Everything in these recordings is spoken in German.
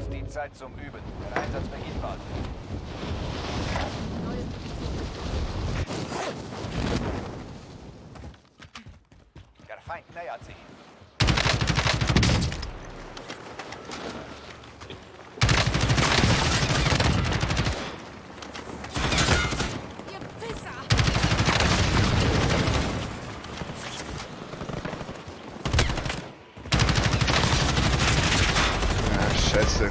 Nutzt die Zeit zum Üben. Der Einsatz beginnt bald. Der Feind nähert sich. Ihr Pisser! Ja, scheiße.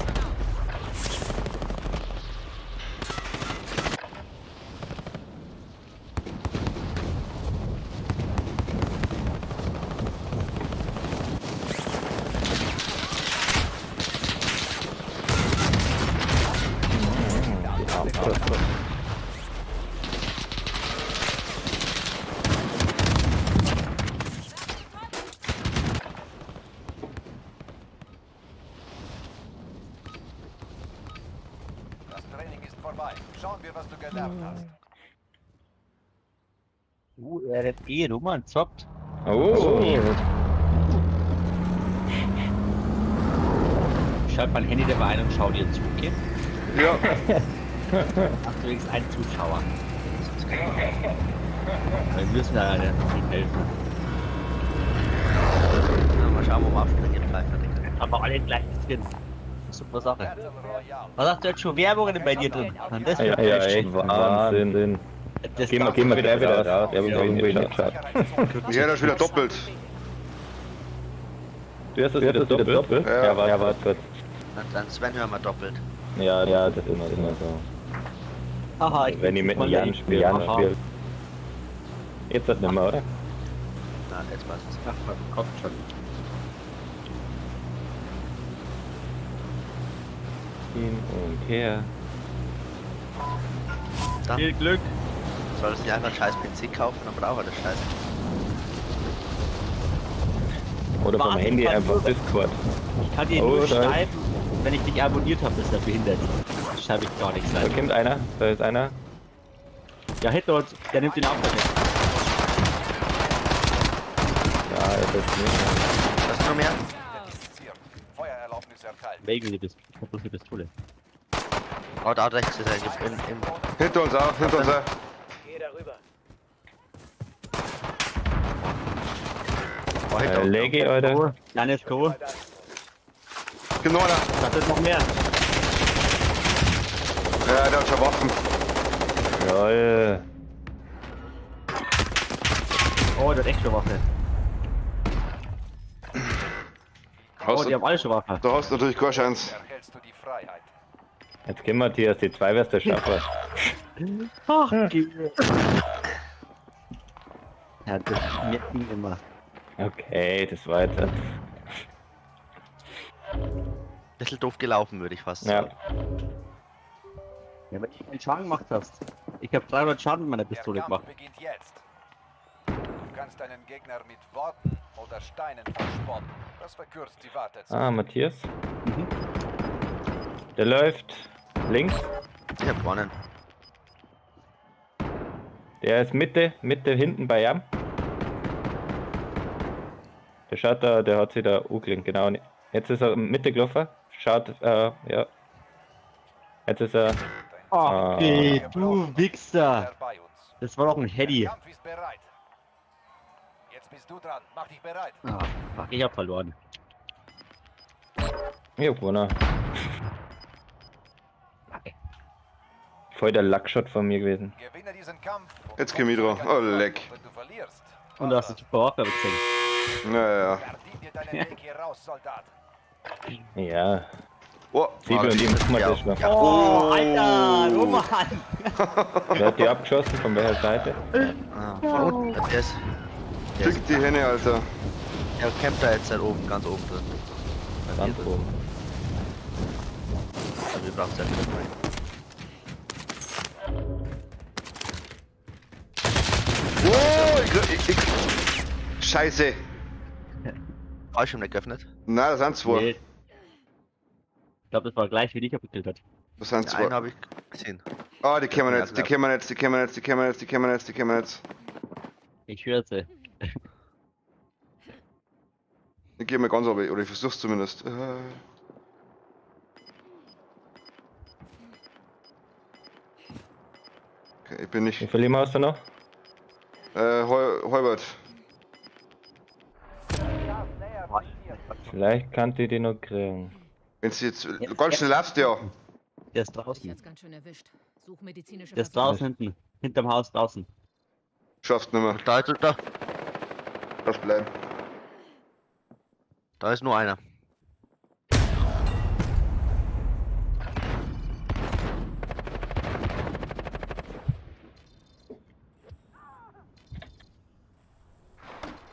Das Training ist vorbei. Schauen wir, was du gelernt hast. Er hat Nummern zockt. Oh. Schaut mein Handy dabei ein und schaut dir zu, okay? Ja. Ach, du wenigstens einen Zuschauer. Wir müssen da nicht helfen. Mal schauen, wo wir abspringen gleich. Aber alle gleich drin. Super Sache. Battle Royale. Was hast du jetzt schon Werbungen bei dir drin? Und das Ja, ja, echt Wahnsinn. Das Gehen wir gleich wieder raus. Wir haben irgendwie nicht geschafft. Ja, das ist wieder doppelt. Du hast das wieder doppelt? Ja. Ja, warte kurz. Dann Sven hören wir doppelt. Ja, das ist immer so. Haha, Wenn ich mit einem Jan spiele. Jetzt hat nicht mehr, oder? Na, jetzt passt es. Ach, man kommt schon. Hin und her. Dann Viel Glück. soll es nicht einfach einen scheiß PC kaufen, dann braucht er das Scheiß. Oder vom Warte, Handy kann einfach nur- Discord. Ich kann dir Oh, nur da ist- schreiben, wenn ich dich abonniert habe, ist er behindert. Das schreibe ich gar nichts Da rein. kommt einer, da ist einer. Ja, hinter uns, der nimmt den Auftrag. Ja, das ist nicht. Was ist noch mehr? Identifiziert. Feuererlaubnis erteilt. Wegen die Pistole. Oh, da rechts ist er im Hinter uns auch, hinter uns auch. Geh darüber. oh, hinter uns. Legi, Alter. Dann ist cool. Genau einer. Das ist noch mehr. Ja, der hat schon Waffen. Jawoll. Oh, der hat echt schon Waffe. Oh, Hast die haben alle schon Waffe. du hast natürlich keine Chance. Erhältst du die Freiheit. Jetzt gehen wir, Matthias, die 2 wirst du schaffen. Ach, ja, das schmeckt mir immer. Okay, das war jetzt. Bisschen doof gelaufen, würde ich fast Ja. sagen. Ja, wenn du einen Schaden gemacht hast. Ich habe 300 Schaden mit meiner Der Pistole Kampf gemacht. beginnt jetzt. Du kannst deinen Gegner mit Worten oder Steinen verspotten. Das verkürzt die Wartezeit. Ah, Matthias. Der läuft links. Ich hab gewonnen. Der ist Mitte hinten bei Jam. Der schaut da, der hat sich da angeklinkt, genau. Jetzt ist er Mitte gelaufen. Schaut, ja. Jetzt ist er. Ach, okay, du Wichser. Er bei uns. Das war doch ein Heady. Der Kampf ist bereit. Jetzt bist du dran. Mach dich bereit. Ah, fuck, ich hab verloren. Ja, gewonnen. Voll der Luckshot von mir gewesen. Gewinne diesen Kampf. und Jetzt komm geh ich zurück drauf. an die Oh, Front. leck. Wenn du verlierst, Und du hast eine super Waffe gesehen. Naja. verdien dir deinen Weg hier raus, Soldat. Ja. Oh, Sieben und ihm muss man das noch. Oh, Alter, oh Mann. Wer hat die abgeschossen? Von welcher Seite? Ah, von unten. Der ist. fick die Henne, Alter. Er campt da jetzt halt oben, ganz oben drin. Bei mir Ganz drin. oben. Also wir brauchen es ja nicht mehr. Oh, Scheiße. Fallschirm nicht geöffnet. Nein, das sind zwei. Nee. Ich glaube, das war gleich, wie dich abgekillt hat. Das sind Den einen zwei. habe ich gesehen. Ah, die kommen Ja, jetzt, die klar. kommen jetzt, die kommen jetzt, die kommen jetzt, die kommen jetzt, die kommen jetzt. Ich höre sie. Ich geh mal ganz runter, oder ich versuch's zumindest. ich bin Wie nicht. viel Leben hast du noch? Heubert. Vielleicht kann die noch kriegen. Wenn du jetzt ganz schnell laufst, ja. Der ist Ich draußen. jetzt ganz schön erwischt. Such medizinische Der ist Versorgung. draußen hinten. Hinterm Haus draußen. Schaffst nicht mehr. Da. Lass bleiben. Da ist nur einer.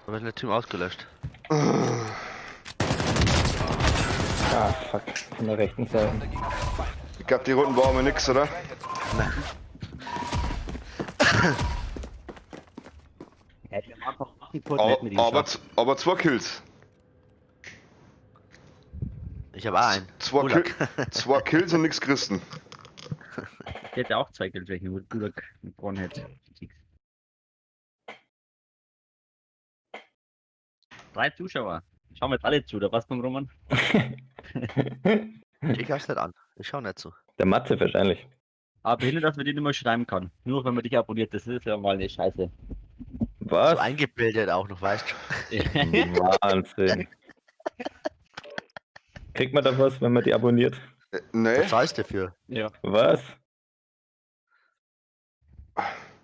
Da wird ein Team ausgelöscht. Ah, fuck. Von der rechten Seite. Ich glaube, die Runden waren mir nix, oder? Ja, die haben einfach nachgeguckt und hätten mit ihm geschafft. Aber 2 Kills. Ich habe auch einen. 2 Kills und nix Christen. Der hätte auch 2 Kills, welchen Gulag gewonnen hätte. 3 Zuschauer. Schauen wir jetzt alle zu, oder was beim Roman? Ich hab's nicht an. Ich schau nicht zu. Der Matze wahrscheinlich. Aber behindert, dass man den immer schreiben kann. Nur wenn man dich abonniert, das ist ja mal eine Scheiße. So Was? eingebildet auch noch, weißt du. Wahnsinn. Kriegt man da was, wenn man die abonniert? Nee. Was zahlst du dafür? Ja. Was?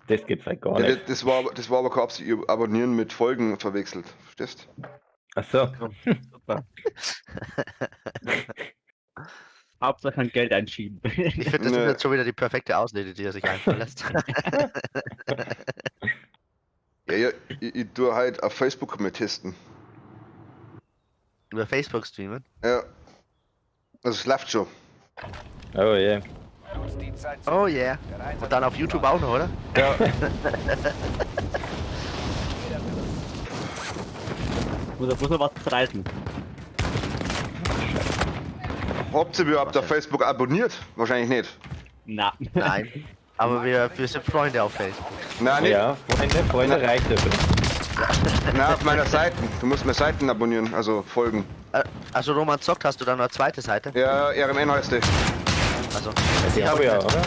Das geht halt gar Ja, nicht. das war aber kein Absicht. Abonnieren mit Folgen verwechselt. Verstehst? Achso. Super. Hauptsache ein Geld einschieben. Ich finde, das Nee. ist jetzt schon wieder die perfekte Ausrede, die er sich einfallen lässt. Ja, ich tue halt auf Facebook mal testen. Über Facebook streamen. Ja. Also es läuft schon. Oh je. Nutzt die Zeit zu Oh yeah. Der Einsatz Und dann auf YouTube auch noch, oder? Ja. Muss er was zerreißen. Habt ihr überhaupt auf Facebook abonniert? Wahrscheinlich nicht. Na. Nein. Aber wir sind Freunde auf Facebook. Nein, nicht. Ja, Freunde reicht das. Nein, auf meiner Seite. Du musst mir Seiten abonnieren, also folgen. Also Roman zockt, hast du dann eine zweite Seite? Ja, RMN heißt die. Also, Die hab habe ich ja, nicht. oder?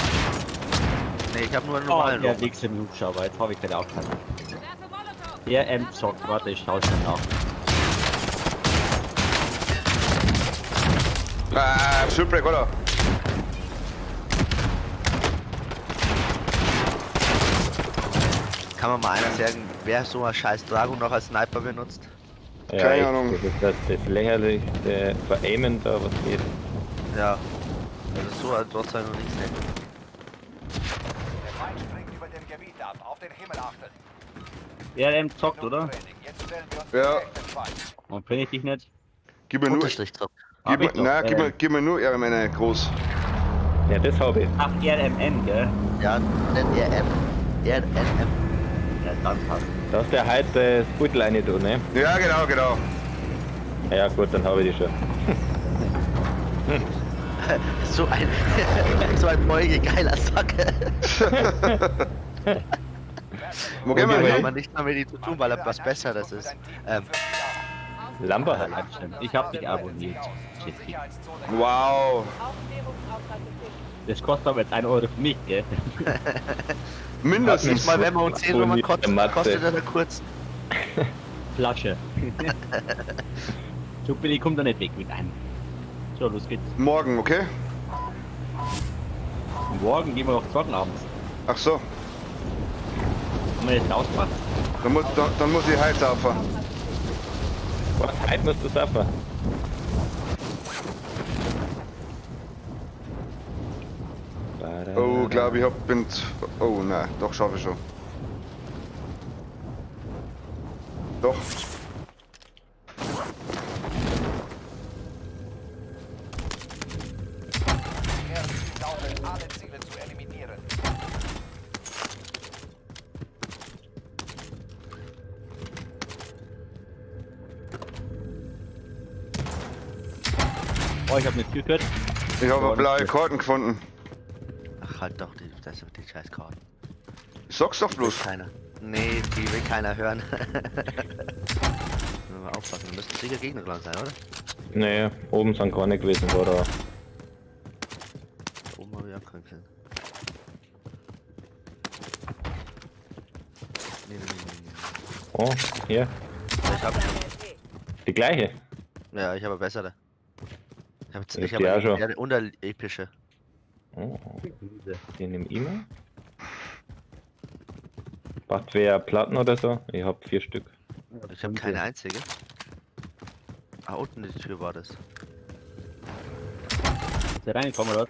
Nee, ich habe nur einen Oh, normalen der Roman. nächste im Hubschrauber. Jetzt habe ich keine aufgehört. Werfe Molotow. Der zockt. Warte, ich schaue schon nach. Shipwreck, oder? Kann man mal einer sagen, wer so ein scheiß Dragon noch als Sniper benutzt? Ja, Keine echt, Ahnung. Das ist das lächerlichste Veraimen da, was geht. Ja. Also so ein Trotz noch nichts sehen. Der Feind springt über dem Gebiet ab. Auf den Himmel achten. Der zockt, oder? Training. Jetzt stellen wir uns Ja. den echten Feind. Und finde ich dich nicht? Gib mir nur, Unterstrich drauf. Hab ich doch. gib mir nur RMN groß. Ja, das habe ich. Ach, RMN, gell? Ja, den RNM. Ja, dann passt. Da ist der halt das Beutel du, ne? Ja, genau. Ja gut, dann habe ich die schon. So ein so ein Beugegeiler Sack. Wo gehen wir Kann hin? man nicht mehr mit ihm zu tun, weil er was Besseres ist. Lampe halt. Ich habe dich abonniert. Jessica. Wow. Das kostet aber jetzt 1 Euro für mich, gell? Mindestens. Mal, wenn wir uns sehen, wenn man kostet, Matze. kostet er kurz. Flasche. So billig kommt er nicht weg mit einem. So, los geht's. Morgen, okay? Morgen gehen wir noch zocken abends. Ach so. Haben wir jetzt ausgemacht? Dann muss ich Heiz auffahren. Was, heute musst du saufen? Oh, glaube ich, Oh, nein, doch schaffe ich schon. Doch. Er zielt laufen, alle Ziele zu eliminieren. Oh, ich habe eine Tür gehört. Ich habe blaue Karten gefunden. Ach, halt doch, die scheiß Karten. Ich sag's doch bloß. Keiner. Nee, die will keiner hören. Müssen wir aufpassen, da müssten sicher Gegner dran sein, oder? Nee, oben sind keine gewesen, war da. Da oben habe ich auch keinen gesehen. Oh, hier. Ich habe Die gleiche. ja, ich habe eine bessere. Ich Ich habe die auch schon. eine unterepische. Oh, die nehmen E-Mail. Macht wer Platten oder so? Ich hab 4 Stück. Ich habe keine einzige. Ah, unten die Tür war das. Ist der reingekommen, oder?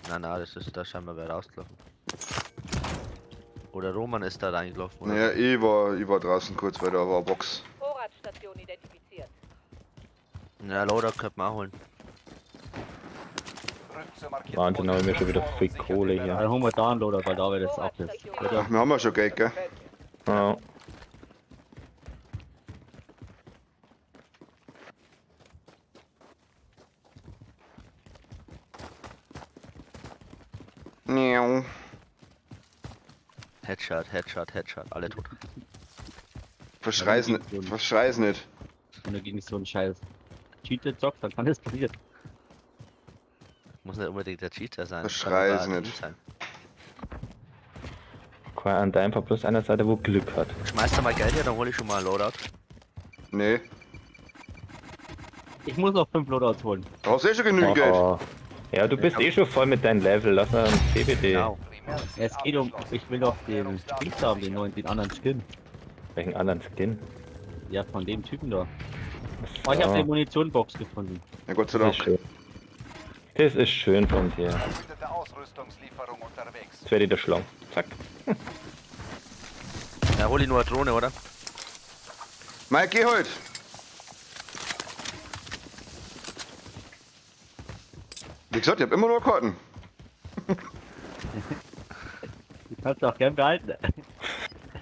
Nein, das ist da scheinbar wer rausgelaufen. Oder Roman ist da reingelaufen, oder? Naja, ich war draußen kurz, weil da war eine Box. Vorratsstation identifiziert. Ja, Loader könnte man auch holen. Rückt zur markierten Wahnsinn, haben wir schon wieder viel Sichert Kohle den hier. Bereich. Dann holen wir da einen Loader, weil da wird es ab jetzt. Oder? Ach, wir haben ja schon Geld, gell? Ja. Miau. Headshot, alle tot. Verschrei's nicht. Wenn du gegen so einen Scheiß Cheater zockst, dann kann das passieren. Muss nicht unbedingt der Cheater sein. Verschrei's kann aber ein nicht. Team sein. An da einfach bloß einer Seite, wo Glück hat. Schmeiß da mal Geld her, dann hole ich schon mal ein Loadout. Nee, Ich muss noch 5 Loadouts holen. da hast du eh schon genügend Geld. Oh. Ja, du bist eh schon voll mit deinem Level. Lass mal ein CBD. Genau. Es geht um, ich will doch den Sphinx haben, den neuen, den anderen Skin. Welchen anderen Skin? Ja, von dem Typen da. Oh, ich habe eine Munitionbox gefunden. Ja, Gott sei Das ist Dank. schön. Das ist schön von dir. Erwartete Ausrüstungslieferung unterwegs. Jetzt werde ich der Schlamm. Zack. Ja, hol ich nur eine Drohne, oder? Mike, geh heute. Wie gesagt, ich hab immer nur Karten. Du kannst auch gern behalten.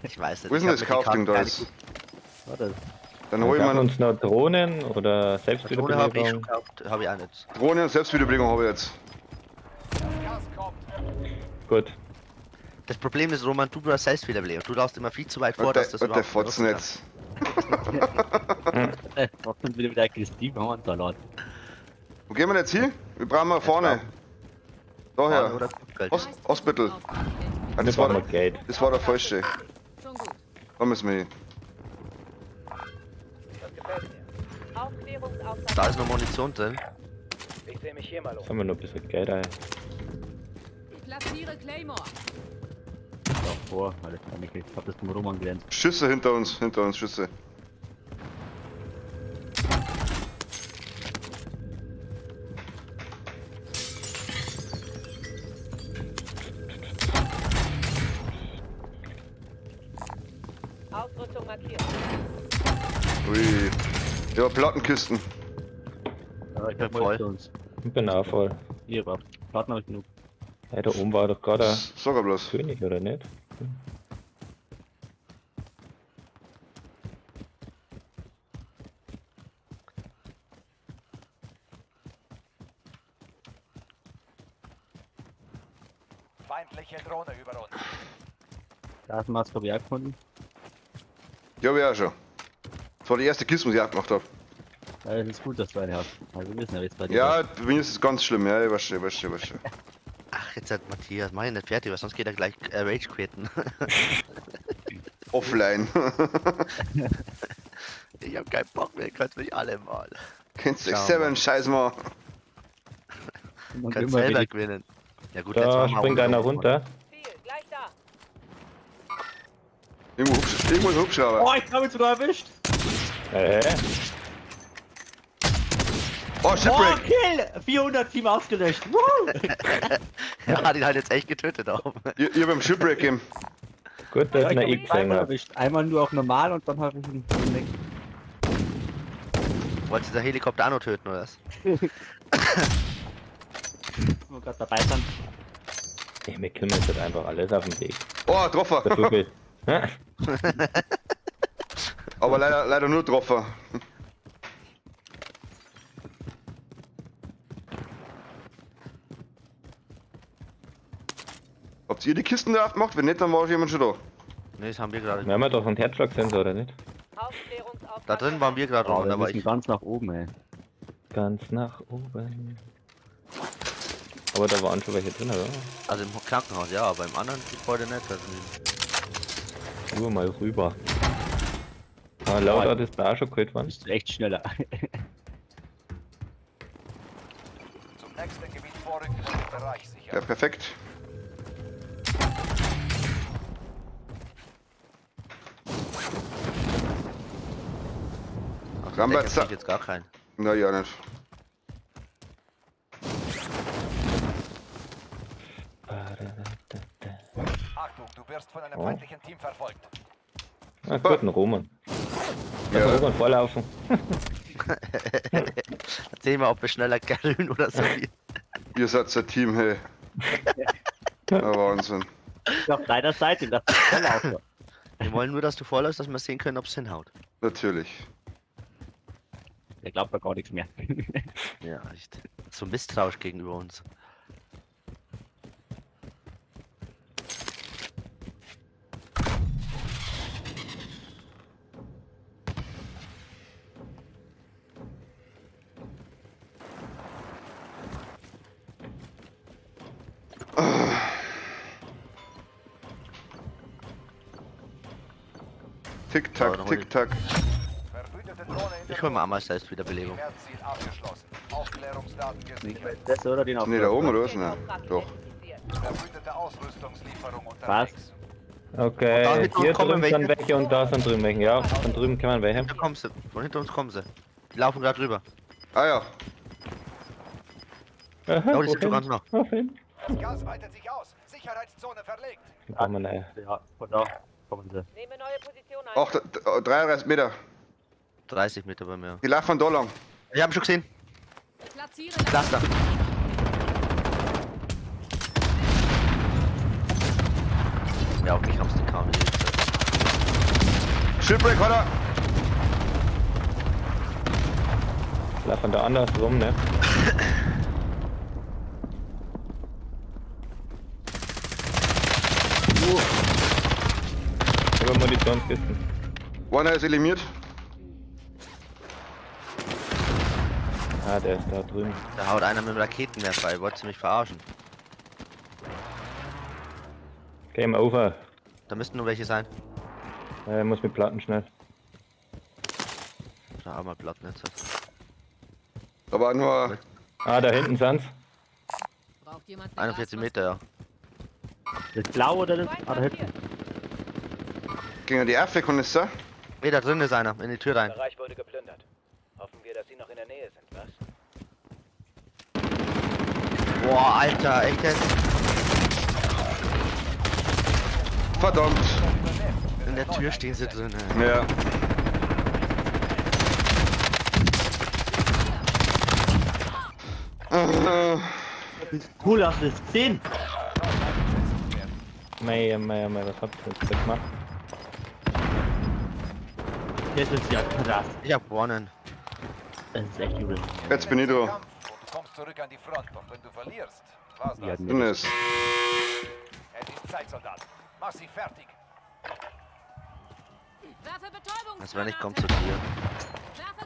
Ich weiß nicht. Wo ist denn das Kaufding da ist? ist? Warte. Dann hol ich Haben mal uns noch Drohnen oder Drohne habe ich schon Selbstwiederbelebung? gekauft, habe ich auch nicht. Drohne und Selbstwiederbelegung habe ich jetzt. Gas kommt. Gut. Das Problem ist, Roman, du brauchst Selbstwiederbelebung. Du laufst immer viel zu weit vor, Und dass das der überhaupt benutzen Fotznetz. Trotzdem wieder mit der Steve Salat. Wo gehen wir jetzt hin? Wir brauchen mal vorne. Vorne Daher. oder Kopfgeld. Ostbüttel. Ah, Wir das, war, brauchen mal Geld. das war der falsche. Schon gut. Da müssen wir hin. Aufklärungsauftrag. Da ist noch Munition drin. Jetzt haben wir noch ein bisschen Geld ein. Platziere Claymore. Auch vor, alles ich hab das vom Roman gelernt. Schüsse hinter uns, Schüsse. Ausrüstung markiert. Ui. Ja, Plattenkisten. Ja, ich hab Voll. voll. Uns. Ich bin auch voll. Hier, war. Partner hab ich genug. Ja, da oben war doch gerade ein Sag er bloß. König, oder nicht? Feindliche Drohne über uns. Da ist ein Mask, hab ich auch gefunden. Ja, wir auch schon. Das war die erste Kiste, die ich gemacht habe. Ja, das ist gut, dass du eine hast. Also wir wissen ja, wie es bei dir Ja, ist. bei mir ist es ganz schlimm, ja, ich weiß schon. Ach, jetzt hat Matthias, mach ich nicht fertig, weil sonst geht er gleich Rage quitten. Offline. Ich hab keinen Bock mehr, könnt mich alle mal. Kennst du dich Schau selber mal. einen Scheiß mal? Man Könnt immer selber wieder- gewinnen. Ja gut, jetzt Da machen wir springt auch einer noch. runter. Ziel, gleich da. Irgendwo ein Hubschrauber. Oh, ich hab ihn sogar erwischt! Oh, Oh, Shipwreck! Kill! 400 Team ausgelöscht! Woo! Er hat ihn halt jetzt echt getötet auch. Ihr beim Shipwreck gehen. Gut, Ja, dass ich ich hab ihn ihn zweimal gesehen habe. erwischt. Einmal nur auf normal und dann hab ich ihn weg. Wolltest du der Helikopter auch noch töten, oder was? Wo wir gerade dabei sind. Ja, wir killen jetzt halt einfach alles auf dem Weg. Oh, Treffer. Der Vogel. Hä? Aber leider nur Treffer. Habt ihr die Kisten da aufgemacht? Wenn nicht, dann war jemand schon da. Ne, das haben wir gerade. Wir haben ja doch einen Herzschlagsensor, oder nicht? Aufklärungsauftrag. Da drin waren wir gerade Oh, dran, wir da war müssen ich. ganz nach oben, ey. Ganz nach oben. Aber da waren schon welche drin, oder? Also im Krankenhaus, ja, aber im anderen Gebäude nicht. Also Nur mal rüber. Loadout ist da auch schon geholt worden. Bist du echt schneller. Zum nächsten Gebiet vorrücken und den Bereich sichern. Ja, perfekt. Rambert, Ich jetzt gar keinen. na ja, nicht. Achtung, du wirst von einem Oh. feindlichen Team verfolgt. Ah, guten Roman. Ja, Roman vorlaufen. Erzähl mal, ob wir schneller grün oder so. ihr seid ein Team, hey. Ja, Wahnsinn. Auf deiner Seite, das ist voll auf. Wir wollen nur, dass du vorläufst, dass wir sehen können, ob es hinhaut. Natürlich. Der glaubt ja gar nichts mehr. Ja, echt. So misstrauisch gegenüber uns. Tick-Tack, Tick-Tack. Verbündete Drohne in der Ich hol mal Luft. einmal Selbstwiederbelebung. Primärziel abgeschlossen. Aufklärungsdaten gesichert. Das oder den auf. Nee, da oben oder was? Den Nein, Auftrag doch. identifiziert. Verbündete Ausrüstungslieferung Was? unterwegs. Da Okay, hinten hier kommen drüben sind welche. welche und da sind drüben welche. Ja, von drüben kann man welche. Da kommen sie. Von hinter uns kommen sie. Die laufen gerade rüber. Ah ja, Aha, Oh, die sind sogar noch. Wohin? Das Gas weitet sich aus. Sicherheitszone verlegt. Da haben wir eine. Ja, von da kommen sie. Nehme neue Position ein. 33 Meter. 30 Meter bei mir. Die laufen da lang. Ich hab ihn schon gesehen. Platziere Cluster. Ja, okay, ich hab's den kaum nicht. Shipwreck hat er. Laufen da anders rum, ne? Über Munitionskisten. Einer ist eliminiert. Ah, der ist da drüben. Da haut einer mit dem Raketenwerfer bei. Wollt ihr mich verarschen? Game over. Da müssten nur welche sein. Muss mit Platten schnell. Da haben wir Blattnetze. Da war nur. Ah, da hinten sind's. Braucht jemand 41 Meter, ja. Das blau oder das? Ah, da hinten. Gegen die Erfe-Kanister. Ne, da drin ist einer. In die Tür rein. Bereich wurde geplündert. Hoffen wir, dass sie noch in der Nähe sind, was? Boah, Alter, echt jetzt? Verdammt. In der Tür stehen sie drin. Ja. Cool, hast du das gesehen? Mei, was habt ihr jetzt gemacht? Das ist ja krass. Ich hab gewonnen. Das ist echt übel. Jetzt bin ich da. Und du kommst zurück an die Front. Doch wenn du verlierst, war's Ja, das. nee. Dennis. Es ist Zeitsoldat. Mach sie fertig. Werfe Betäubung. Also wenn ich komme zu dir.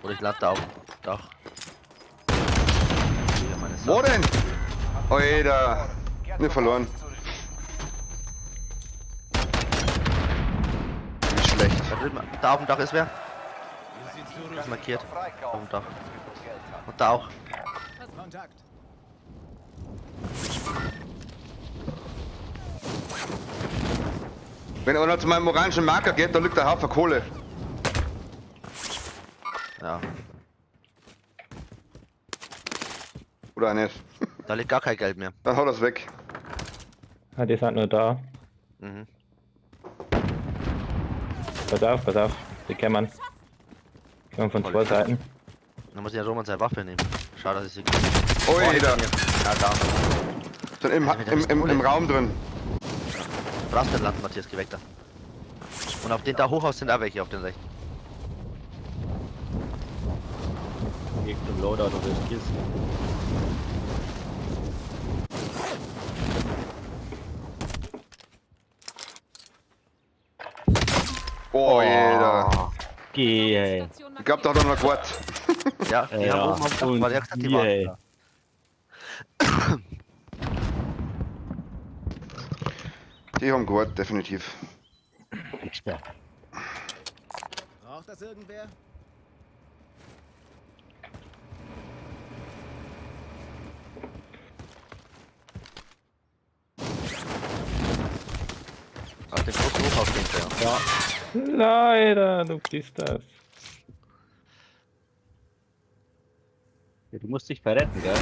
Oder ich lande da auf. Doch. Wieder meine Wo Sachen. denn? Oh, da. Kehrt Wir zur verloren. Basis zurück. Nicht schlecht. Da drüben, da auf dem Dach ist wer? Ist markiert. Auf Freikaufen, dem Dach. wenn du Geld hast. Und da auch. Wenn er noch zu meinem orangen Marker geht, da liegt der Haufen Kohle. Ja. Oder auch nicht. Da liegt gar kein Geld mehr. Dann haut das weg. Ah, die sind nur da. Mhm. Pass auf. Die kämmern. Kommen von zwei Seiten. Dann muss ich ja Roman seine Waffe nehmen. Schau, dass ich sie. Oh, da. Ja, da. Sind im Raum drin. Brauchst nicht landen, Matthias, geh weg da. Und auf den da Hochhaus sind auch welche auf den rechten. Geht zum Loadout oder das Kiss. Oh, da. Geh, ey. Ich glaub, da hat er noch Quad. Ja, die haben oben auf dem Dach, und weil der gesagt, die hier, waren ey. da. Die haben Quad, definitiv. Extra. das irgendwer? Auf den großen Hochhaus denkt er. Ja. Leider, du bist das. Ja, du musst dich verretten, gell?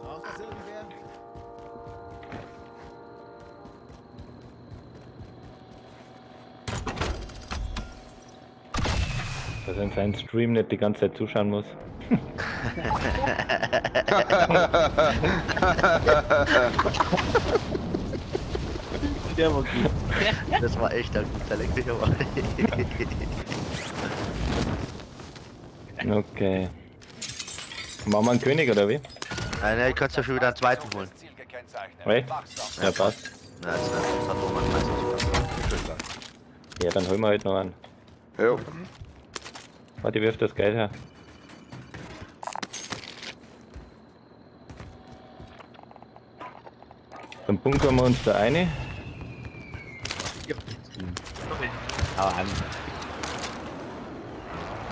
Braucht das irgendwer? Dass er in seinen Stream nicht die ganze Zeit zuschauen muss. Der war gut. Das war echt ein guter Leck, aber. Okay. Machen wir einen König oder wie? Ne, ich könnte ja schon wieder einen zweiten holen. Ziel gekennzeichnet. Echt? Wachsam. Ja, passt. Na, das hat Roman meistens schön gesagt. Ja, dann holen wir halt noch einen. Jo. Warte, wirf das Geld her. Dann bunkern wir uns da eine. Aber an.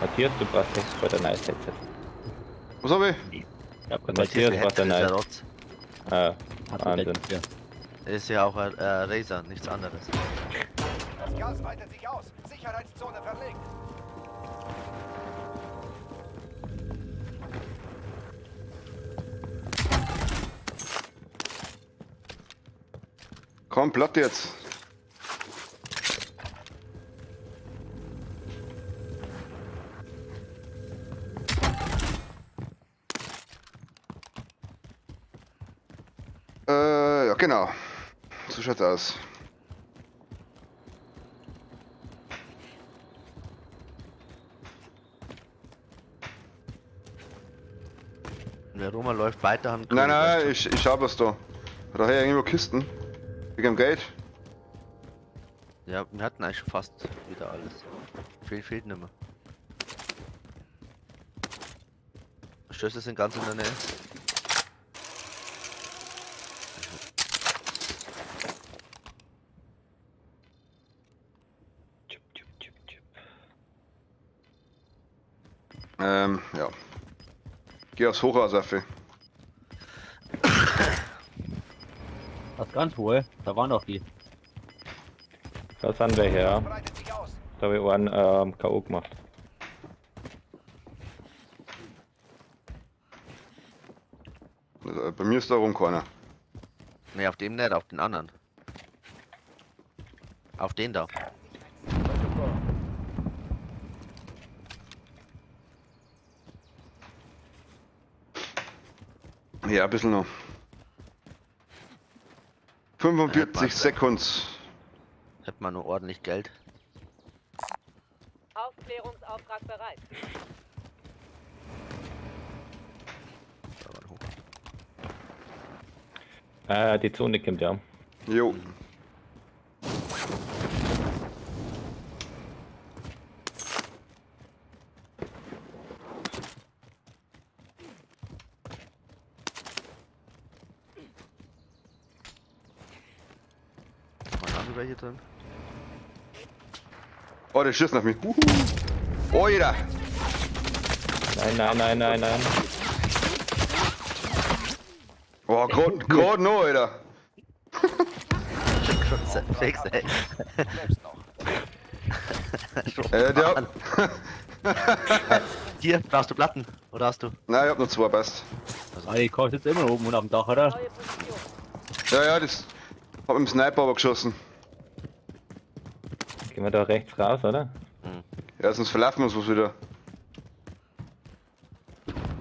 Matthias, du brauchst nichts bei der Nice Headset. Was hab ich? Ja, Der Matthias braucht der ist ja Nice. Rotz. Ah, hat Wahnsinn. Ja. Ist ja auch ein Razer, nichts anderes. Das Gas weitet sich aus. Sicherheitszone verlegt. Komm, platt jetzt. Ja, genau. So schaut's aus. Der Roman läuft weiter. Haben Nein, nein, ich hab was da. Daher irgendwo Kisten. Wegen dem Geld. Ja, wir hatten eigentlich schon fast wieder alles. Fehlt nicht mehr. Stöße sind ganz in der Nähe. Ja. Geh aufs Hochhaus, Affe. Das ganz hohe, da waren noch die. Da sind wir her. Breitet sich aus. Da habe ich einen K.O. gemacht. Bei mir ist da rum keiner. Ne, auf dem nicht, auf den anderen. Auf den da. Ja, ein bisschen noch. 45 passt. Sekunden. Hätte man nur ordentlich Geld. Aufklärungsauftrag bereit. Da war hoch. Die Zone kommt ja. Jo. Waren andere welche drin? Oh, der schießt nach mir. Oh, jeder. Nein, nein, nein, nein, nein. Oh, gerade noch, Alter. Fix, ey. Selbst noch. Der. Hier, brauchst du Platten? Oder hast du? Nein, ich hab noch zwei, passt. Ah, die kommt jetzt immer oben und auf dem Dach, oder? Neue Position. Ja, ja, das. Hab mit dem Sniper aber geschossen. Gehen wir da rechts raus, oder? Ja, sonst verlaufen wir uns was wieder.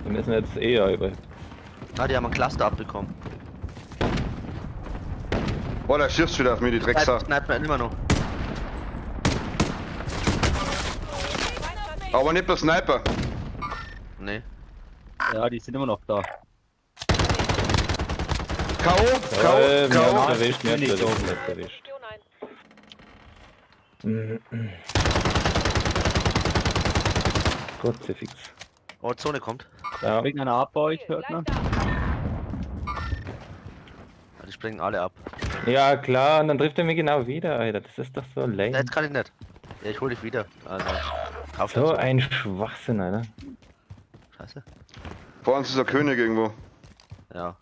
Wir müssen jetzt eher über. Ah, die haben einen Cluster abbekommen. Oh, der schießt wieder auf mich, die Drecksau. Sniper immer noch. Aber nicht der Sniper. Nee. Ja, die sind immer noch da. Mir K.O. hat's erwischt, mir hat's Nicht erwischt, oben. mir hat's erwischt. Position ein. Kruzifix. Oh, Zone kommt. Ja, Irgendeiner ab bei euch, hört man? Gleich da. Ja, die springen alle ab. ja klar, und dann trifft er mich genau wieder, Alter. Das ist doch so Ja, lame. jetzt kann ich nicht. Ja, ich hol dich wieder. Also, kauf So dazu. ein Schwachsinn, Alter. Scheiße. Vor uns ist der König irgendwo. Ja.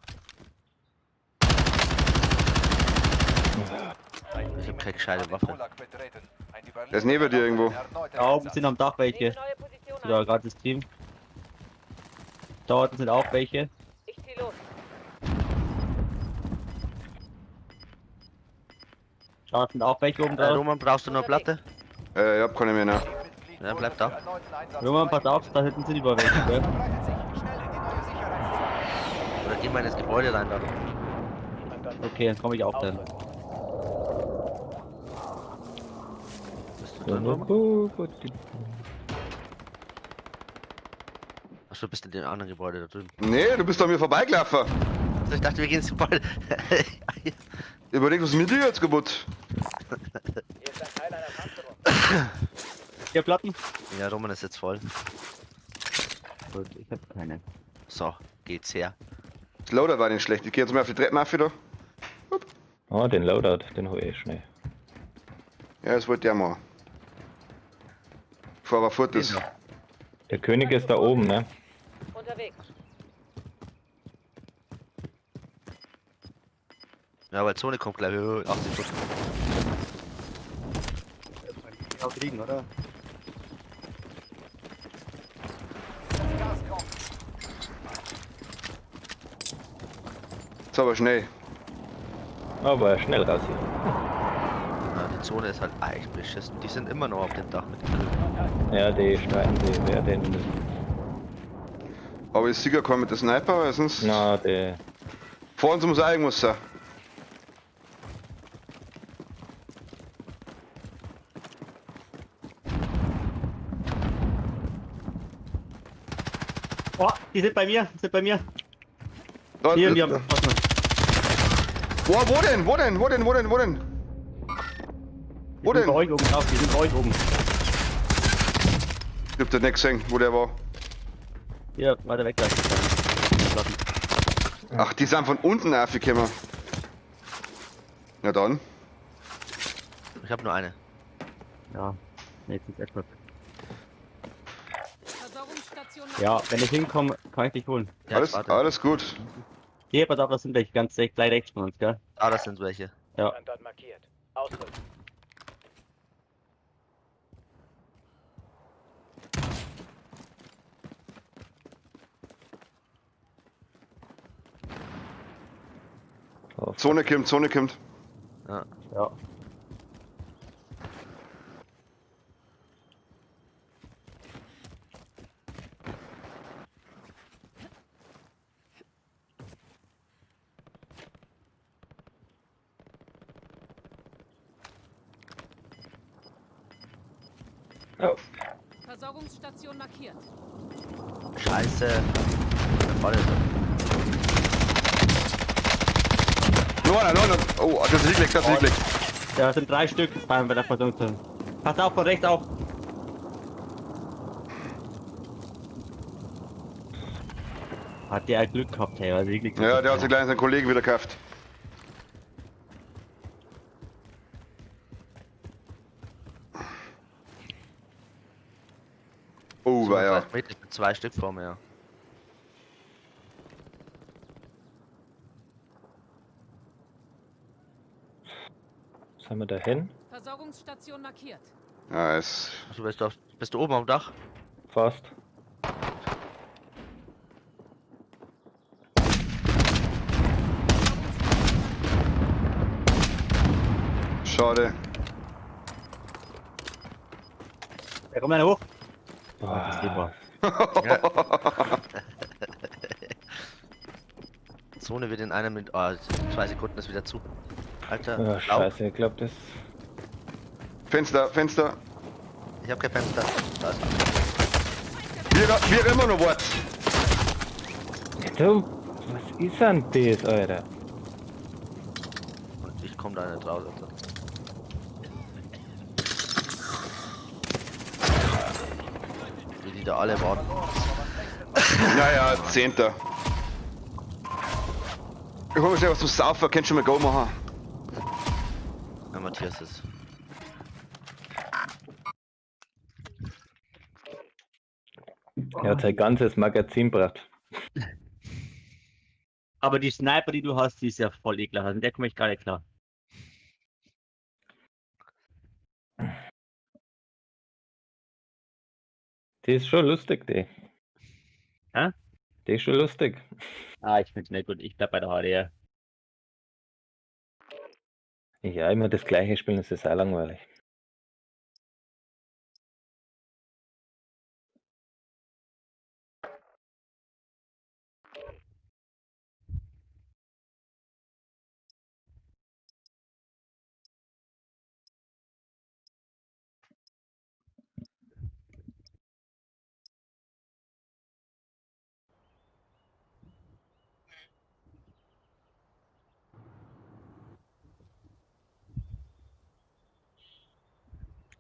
Ich hab keine gescheite Waffe. Der ist neben dir irgendwo. Da oben sind am Dach welche. Nehme neue Position Oder ein. gerade das Team. Da unten sind auch welche. Ich zieh los. Da sind auch welche oben drauf. Roman, brauchst du noch Platte? Ich hab keine mehr, ne? Ja, bleib da. Roman, pass auf, da hinten sind über welche, gell? Oder geh mal in das Gebäude rein dann. Okay, dann komme ich auch dann. Bist du drin, Roman? Achso, bist in dem anderen Gebäude da drüben. Nee, du bist an mir vorbeigelaufen. Also ich dachte, wir gehen ins Gebäude. Überleg, was ist mit dir jetzt kaputt? Hier ist ein Teil einer Panzerung. Vier Platten? Ja, Roman ist jetzt voll. Gut, ich hab keine. So, geht's her. Das Loader war nicht schlecht. Ich geh jetzt mal auf die Treppen auf wieder. Oh, den Loadout, den hol ich schnell. Ja, das wollte ich auch mal. Bevor er fort ist. Der König ist da oben, ne? Unterwegs. Ja, weil Zone kommt gleich. 80 Schuss. Auch kriegen, oder? Ist aber schnell. Aber schnell raus hier. Ja, die Zone ist halt echt beschissen. Die sind immer noch auf dem Dach mit den Königen. Ja, die streiten die, wer denn. Aber ist sicher kein mit der Sniper, weil sonst. Na, der. Vor uns muss irgendwas sein. Oh, die sind bei mir, Da, Hier, wir haben. Boah, wo denn? Wo denn? Wo denn? Wo denn? Wo denn? Wo Die sind bei denn? euch oben drauf, die sind bei euch oben. Ich hab den nicht gesehen, wo der war. Hier, weiter weg gleich. Platten. Ach, die sind von unten aufgekommen. Na dann. Ich habe nur eine. Ja, nächstes etwas. Versorgungsstation. Ja, wenn ich hinkomme, kann ich dich holen. Ja, Alles, jetzt warte. alles gut. Hier, pass auf, das sind welche ganz gleich rechts von uns, gell? Ah, das sind welche. Ja. Standort markiert. Ausrücken. Oh, Zone kommt, Zone kommt. Ja. Ja. oh. Versorgungsstation markiert. Scheiße. Da vorne ist er. Nur einer. Oh, das ist Siegleck, das ist Siegleck. Ja, das sind 3 Stück bei der Versorgung. Pass auf, von rechts auf. Hat der Glück gehabt, hey, also wirklich. Ja, der hat sich gleich seinen Kollegen wieder gekauft. Oh, war ja. Mit 2 Stück vor mir, ja. Sollen wir da hin? Versorgungsstation markiert. Ja, es. Also bist du oben am Dach? Fast. Schade. Da kommt einer hoch. Boah. Das geht mal. Zone wird in einer mit. Oh, 2 Sekunden ist wieder zu. Alter, Oh, Lauf. scheiße, ich glaube das. Fenster, Fenster. Ich hab kein Fenster. Da ist Wir immer noch Wort. Du, was ist denn das, Alter? kommt da nicht raus. Alter. Wie die da alle waren. Naja, 10. Ich hol mir schnell was zum Saufen, kannst du mal Go machen. Ja, Matthias ist. Er hat sein ganzes Magazin gebracht. Aber die Sniper, die du hast, die ist ja voll ekelhaft. Also der komme ich gar nicht klar. Die ist schon lustig, die. Hä? Die ist schon lustig. Ah, ich find's nicht gut. Ich bleib bei der HDR. Ja, immer das gleiche spielen, das ist auch langweilig.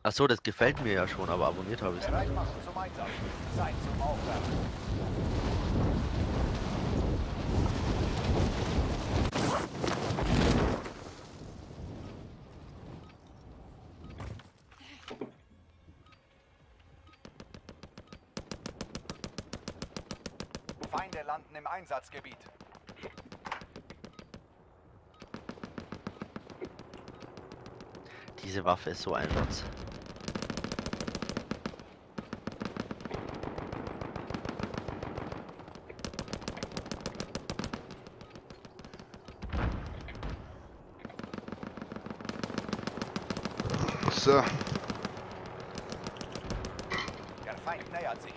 Achso, das gefällt mir ja schon, aber abonniert habe ich es nicht. Bereit machen zum Einsatz. Zeit zum Aufwärmen. Feinde landen im Einsatzgebiet. Diese Waffe ist so ein Rotz. So. Der Feind nähert sich.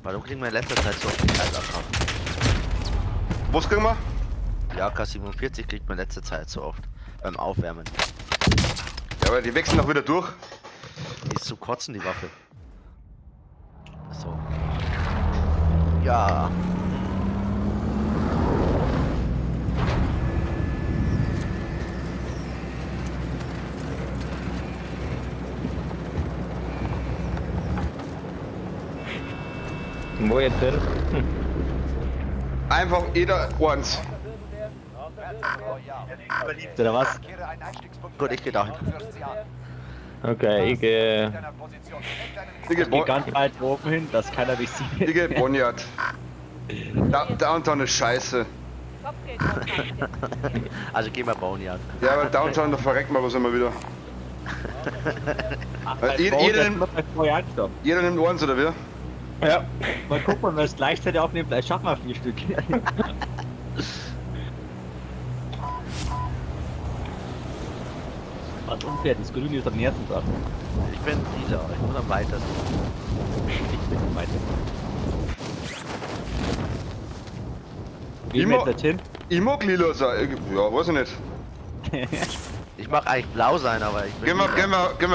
Warum kriegen wir in letzter Zeit so oft die Zeit abschaffen? Was kriegen wir? Die AK-47 kriegt man in letzter Zeit so oft. Beim Aufwärmen. Ja, aber die wechseln auch wieder durch. Die ist zum Kotzen, die Waffe. So. Ja. Wo jetzt hin? Einfach jeder eins. Oder was? Kehre einen Einstiegspunkt Gut, ich geh dahin. und wirf sie an. Okay, ich gehe. Deiner Position. Nimm deinen Ich geh Ich geh ganz weit oben hin, dass keiner mich sieht. Ich geh Bonjat. Downtown ist scheiße. Also gehen wir bauen, ja. Ja, aber Downtown, da verreckt man was immer wieder. Jeder nimmt eins, oder wie? Ja. Mal gucken, wenn wir es gleichzeitig aufnehmen, vielleicht schaffen wir 4 Stück. Was unfair, das Grüne ist am nächsten Tag. Ich bin dieser, ich muss am weitesten. Ich bin am weitesten. Wie Ich mit mag- der Tin? Ich mag lila sein. Ja, weiß ich nicht. Ich mag eigentlich blau sein, aber ich bin. Gehen wir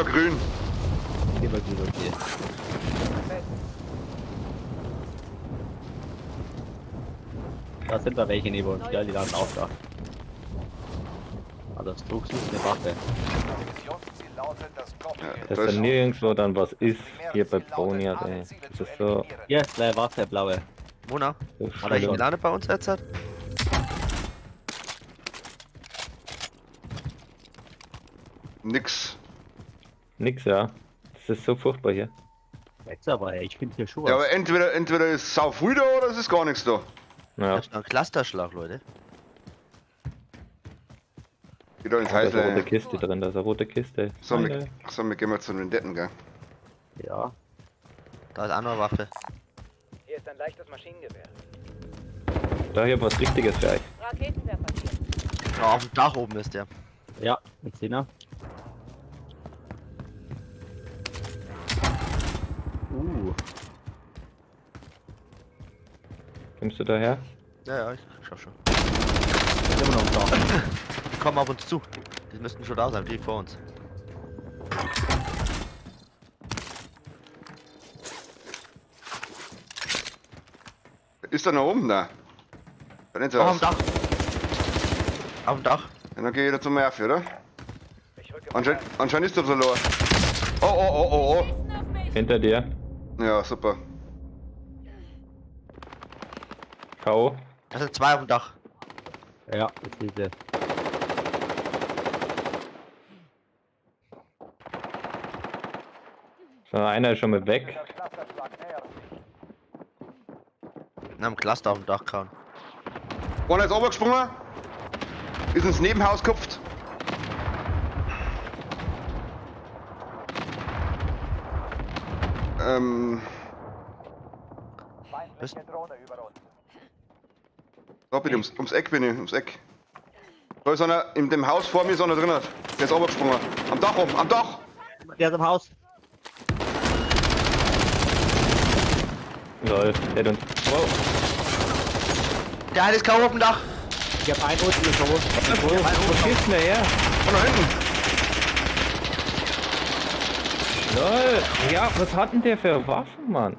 grün. Gehen wir gut, okay. Da sind da welche neben uns, gell? Die landen auch da. Also das Druck sucht eine Waffe. Missionsziel lautet das Kopfgeld. Dass Das- da nirgendwo dann was ist hier bei Bonjat, ey. Das ist so. Hier ist gleich Waffe, blaue. Mona, so hat er hier schlimm. gelandet bei uns jetzt? Nix. Nix, ja. Das ist so furchtbar hier. Jetzt aber, ey, ich finde hier schon Ja, was. aber entweder ist sau früh da oder es ist gar nichts da. Ja. Das ist ein Clusterschlag, Leute. Geh da ins Da ist eine rote Heißle. Kiste drin, da ist eine rote Kiste. So, Alter. wir gehen mal zu den Vendetten, gell? Ja. Da ist auch noch eine Waffe. Hier ist ein leichtes Maschinengewehr. Da hier was Richtiges für euch. Raketenwerfer hier. Ja, auf dem Dach oben ist der. Ja, mit 10er. Kommst du daher? Ja, ich schaff schon. Ist immer noch da. Die kommen auf uns zu. Die müssten schon da sein, die vor uns. Ist er noch oben? Nein. Da nicht Auf dem raus. Dach. Auf dem Dach. Ja, dann geh ich wieder zum Murphy, oder? Ich rücke Anscheinend ist er verloren. Oh. Hinter dir. Ja, super. K.O. Da sind 2 auf dem Dach. Ja, das ist er. So, einer ist schon mal weg. Der Clusterschlag nähert sich. Wir haben Cluster auf dem Dach gehauen. Einer ist runtergesprungen. Ist ins Nebenhaus gekupft. Feindliche Drohne über uns. Da bin ich, ums Eck bin ich, ums Eck. Da ist einer, in dem Haus vor mir ist einer drin. Der ist runtergesprungen. Am Dach oben, am Dach. Der ist im Haus. Lol, der hat uns. Wow. Der eine ist K.O. auf dem Dach. Ich hab einen unten geschossen. Wo schießt denn der her? Von da hinten. Lol. Ja, was hat denn der für Waffen, Mann?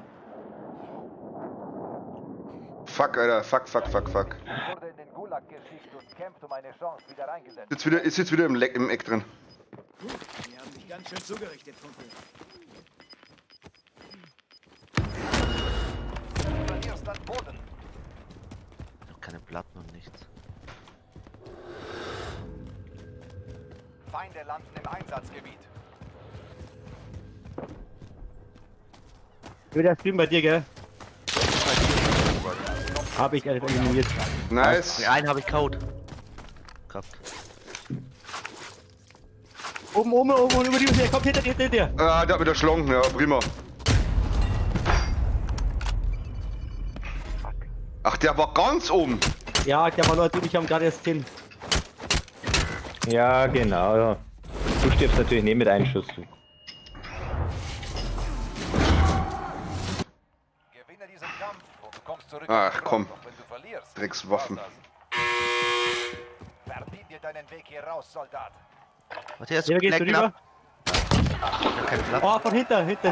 Fuck, Alter. Fuck. Wurde in den Gulag geschickt und kämpft um eine Chance, wieder eingesetzt. Ist jetzt wieder im Eck drin. Die haben dich ganz schön zugerichtet, Kumpel. Du verlierst an Boden. Ich hab keine Platten und nichts. Feinde landen im Einsatzgebiet. Der Stream bei dir, gell? Hab ich eliminiert. Nice. Den einen habe ich gehauen. Gehabt. Oben, über die der kommt hinter dir. Ah, der hat wieder schlungen. Ja, prima. Ach, der war ganz oben. Ja, der war natürlich, haben gerade erst 10. Ja, genau. Ja. Du stirbst natürlich nicht mit einem Schuss. Gewinne diesen Kampf und du kommst zurück. Ach, auf die Front. komm. Doch wenn du verlierst, Dreckswaffen. war's das. Verdien dir deinen Weg hier raus, Soldat. Matthias, Hier gehst du leck ihn rüber. ab. Ich hab keine Platten. Oh, von hinter mit einer.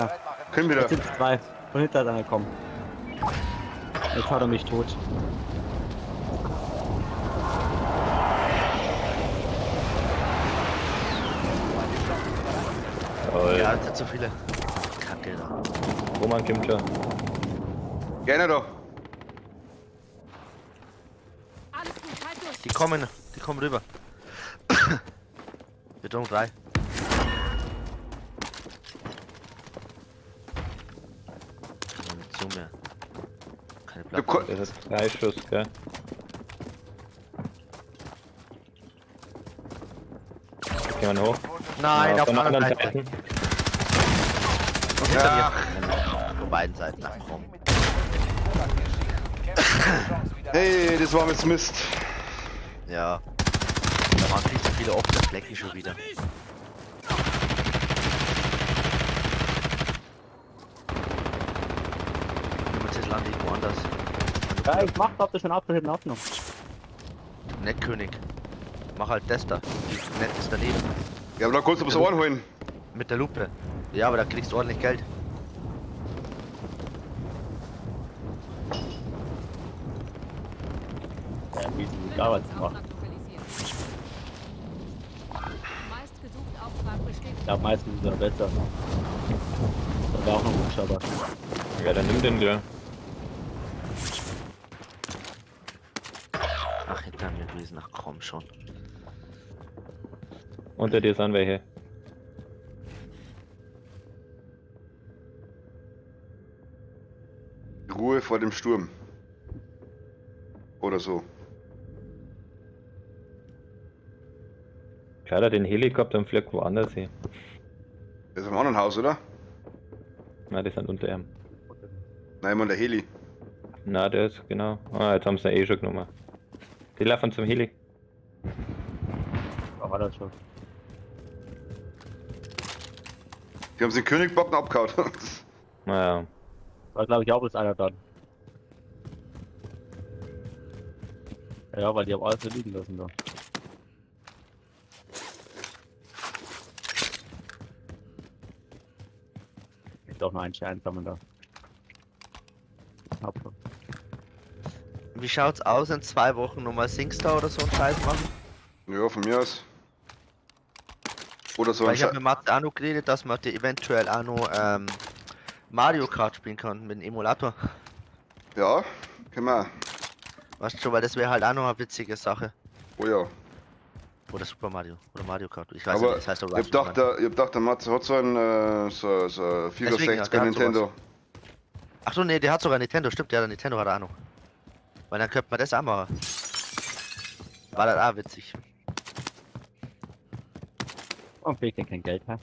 Bereit machen. Können wieder. Jetzt sind 2. Von hinter hat einer kommen. Jetzt hat er mich tot. Lol. Ja, das sind zu viele. Kacke da. Roman kommt schon. Gerne da. Alles gut, halt durch. Die kommen rüber. Beton 3. Keine Munition mehr. Keine Du Platten. ko- Der hat 3 Schuss, gell? Gehen wir hoch. Nein, Ja, auf von der der anderen anderen Seite. Seite. Und hinter Ach, mir. Von beiden Seiten. Ach komm. Mit dem Gulag geschickt. Kämpft um eine Chance, wieder hey, das war jetzt Mist. Ja. Da waren viel zu viele offene Flecken schon wieder. Jetzt lande ich woanders. Ja, ich mach das schon ab, da hinten auch noch. Nettkönig. Mach halt das da. Nett ist daneben. Ja, aber da kannst du was Ohren holen. Mit der Lupe. Ja, aber da kriegst du ordentlich Geld. Ja, wie sie die Arbeit zu machen. Meistgesucht Auftrag bestätigt. Ja, meistens ist er besser. Da war auch noch Hubschrauber. Ja, dann nimm den wieder. Ach, hinter mir gewesen. Ach komm schon. Unter dir sind welche. Ruhe vor dem Sturm. Oder so. Klar, den Helikopter und fliegt woanders hin. Der ist im anderen Haus, oder? Na, die sind unter ihm. Nein, man, der Heli. Na, der ist genau. Ah, jetzt haben sie ihn eh schon genommen. Die laufen zum Heli. War das schon. Die haben den Königbocken abgehauen. Naja. War glaube ich auch bloß einer dann. Ja, weil die haben alles so liegen lassen da. Gibt auch noch einen Schein sammeln da. Hab schon. Wie schaut's aus in 2 Wochen nochmal Singstar oder so einen Scheiß machen? Ja, von mir aus. Oder so Weil ein ich habe Sche mit Mathe auch noch geredet, dass man dir eventuell auch noch Mario Kart spielen kann mit dem Emulator. Ja, können wir. Weißt du schon, weil das wäre halt auch noch eine witzige Sache. Oh ja. Oder Super Mario. Oder Mario Kart. Ich weiß Aber nicht, das heißt ich hab gedacht, der Matze hat so ein so 64 Deswegen, ja, der hat Nintendo. Ach so, nee, der hat sogar Nintendo, stimmt, der Nintendo hat er auch noch. Weil dann könnte man das auch machen. War das auch witzig. Warum krieg ich denn kein Geld, hä?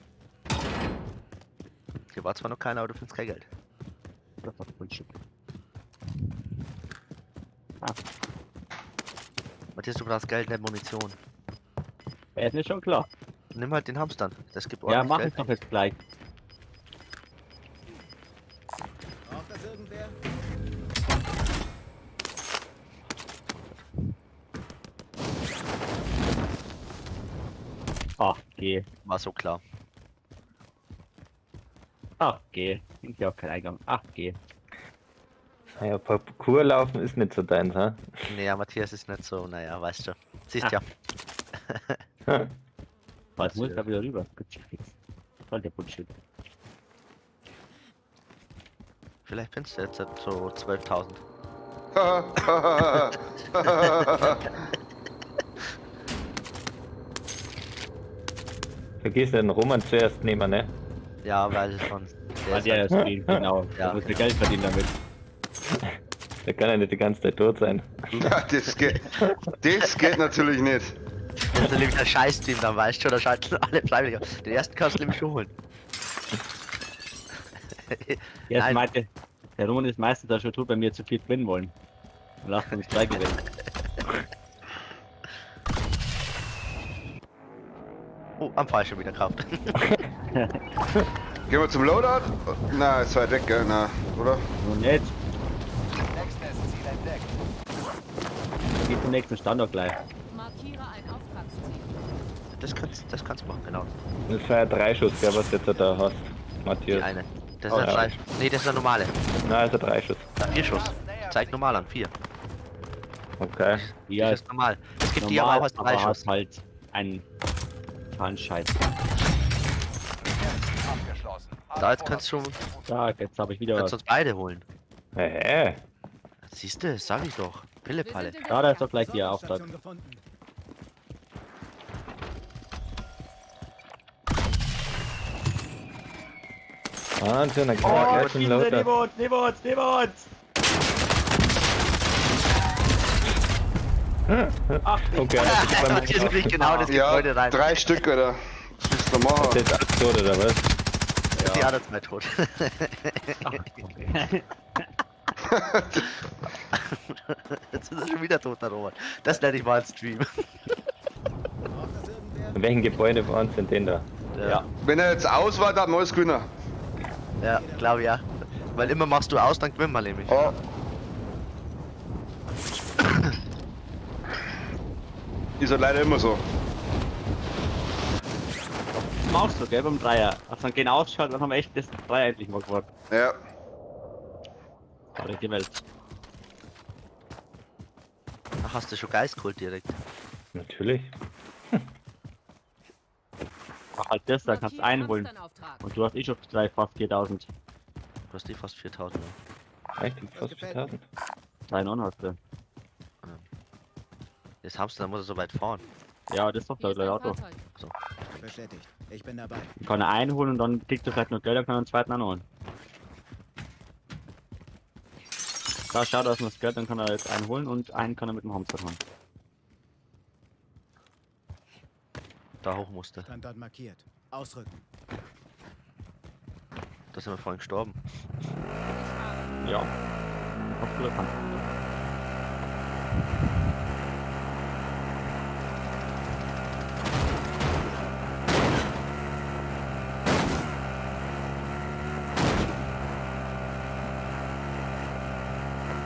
Hier war zwar noch keiner, aber du findest kein Geld. Das ist doch Bullshit. Matthias, du brauchst Geld, nicht Munition. Ist mir schon klar. Nimm halt den Hamstern. Das gibt Ja, ordentlich mach Geld. ich doch jetzt gleich. Braucht das irgendwer? Ach, geh. War so klar. Ach, geh. Ich hab keinen Eingang. Ach, geh. Naja, Parkour laufen ist nicht so deins, ha? Naja, Matthias ist nicht so, naja, weißt du. Siehst ja. Was muss da wieder rüber? Gut, fix. Voll der Bullshit. Vielleicht findest du jetzt so 12.000. Vergiss den Roman zuerst nehmen, ne? Ja, weil von Ah, der ist Stream, genau. Ja. Da muss er Geld verdienen damit. Der kann ja nicht die ganze Zeit tot sein. Ja, das geht natürlich nicht. Das ist nämlich ein Scheiß-Team, dann weißt du, da schalten alle freiwillig. Den ersten kannst du nämlich schon holen. Jetzt Nein. meinte, der Roman ist meistens da schon tot, bei mir zu viel gewinnen wollen. Und lasst uns 3 gewinnen. Oh, am falschen wieder gekauft. Gehen wir zum Loadout? Na, ist weit weg, gell? Na, oder? Und jetzt Nächstes Ziel entdeckt. geht zum nächsten Standort gleich. Markiere ein Auftragsziel. Das kannst du machen, genau. Das war ja 3 Schuss, gell, was du jetzt da hast, Die Matthias. eine. Das ist Oh, ein ja. 3. Nee, das ist eine normale. Na, also 3 Schuss. 4 Schuss. Zeigt normal an, 4. Okay. Ja, Das ist normal. Es gibt die aber auch als 3 aber Schuss. hat halt einen Scheiß. Abgeschlossen. Da, jetzt kannst du Da, jetzt habe ich wieder was. uns beide holen. Hä? Siehst du, sag ich doch. Pillepalle. Ja, da ist doch gleich der Auftrag. Sonderstation gefunden. Wahnsinn, dann Oh, kann er gleich einen Loader. Neben uns! Okay, Ja, Matthias kriegt genau das Ja, Gebäude rein. 3 Stück, oder? Was willst du machen? jetzt absurd, oder was? Die anderen zwei tot. Jetzt ist er schon wieder tot, der Robert. Das nenne ich mal ein Stream. Braucht das irgendwer? In welchem Gebäude waren sind denn da? Ja, Wenn er jetzt aus war, dann neues Gewinner. ja, glaube ja. Weil immer machst du aus, dann gewinnen wir nämlich. Oh. Ist halt leider immer so. Das machst du, gell, beim Dreier. Hast dann genau ausgeschaut, dann haben wir echt das Dreier endlich mal gewonnen. Ja. Aber die Welt. Ach, hast du schon Geist geholt direkt. Natürlich. Mach halt das, da kannst du einholen. Hamsternauftrag. Und du hast eh schon fast 4000. Du hast die fast 4000. Echt? Fast 4000? 3,9 hast du. Jetzt hamst du, dann muss er so weit fahren. Ja, das ist doch Hier der ist ein Auto. Fahrzeug. Bestätigt. Ich bin dabei. Dann kann er einholen und dann kriegt er vielleicht noch Geld, dann kann er einen zweiten anholen. Da schaut aus das Geld, dann kann er jetzt einen holen und einen kann er mit dem Hamster fahren. Da hoch musste. Standort markiert. Ausrücken. Da sind wir vorhin gestorben. Ja. Auf guter Kante.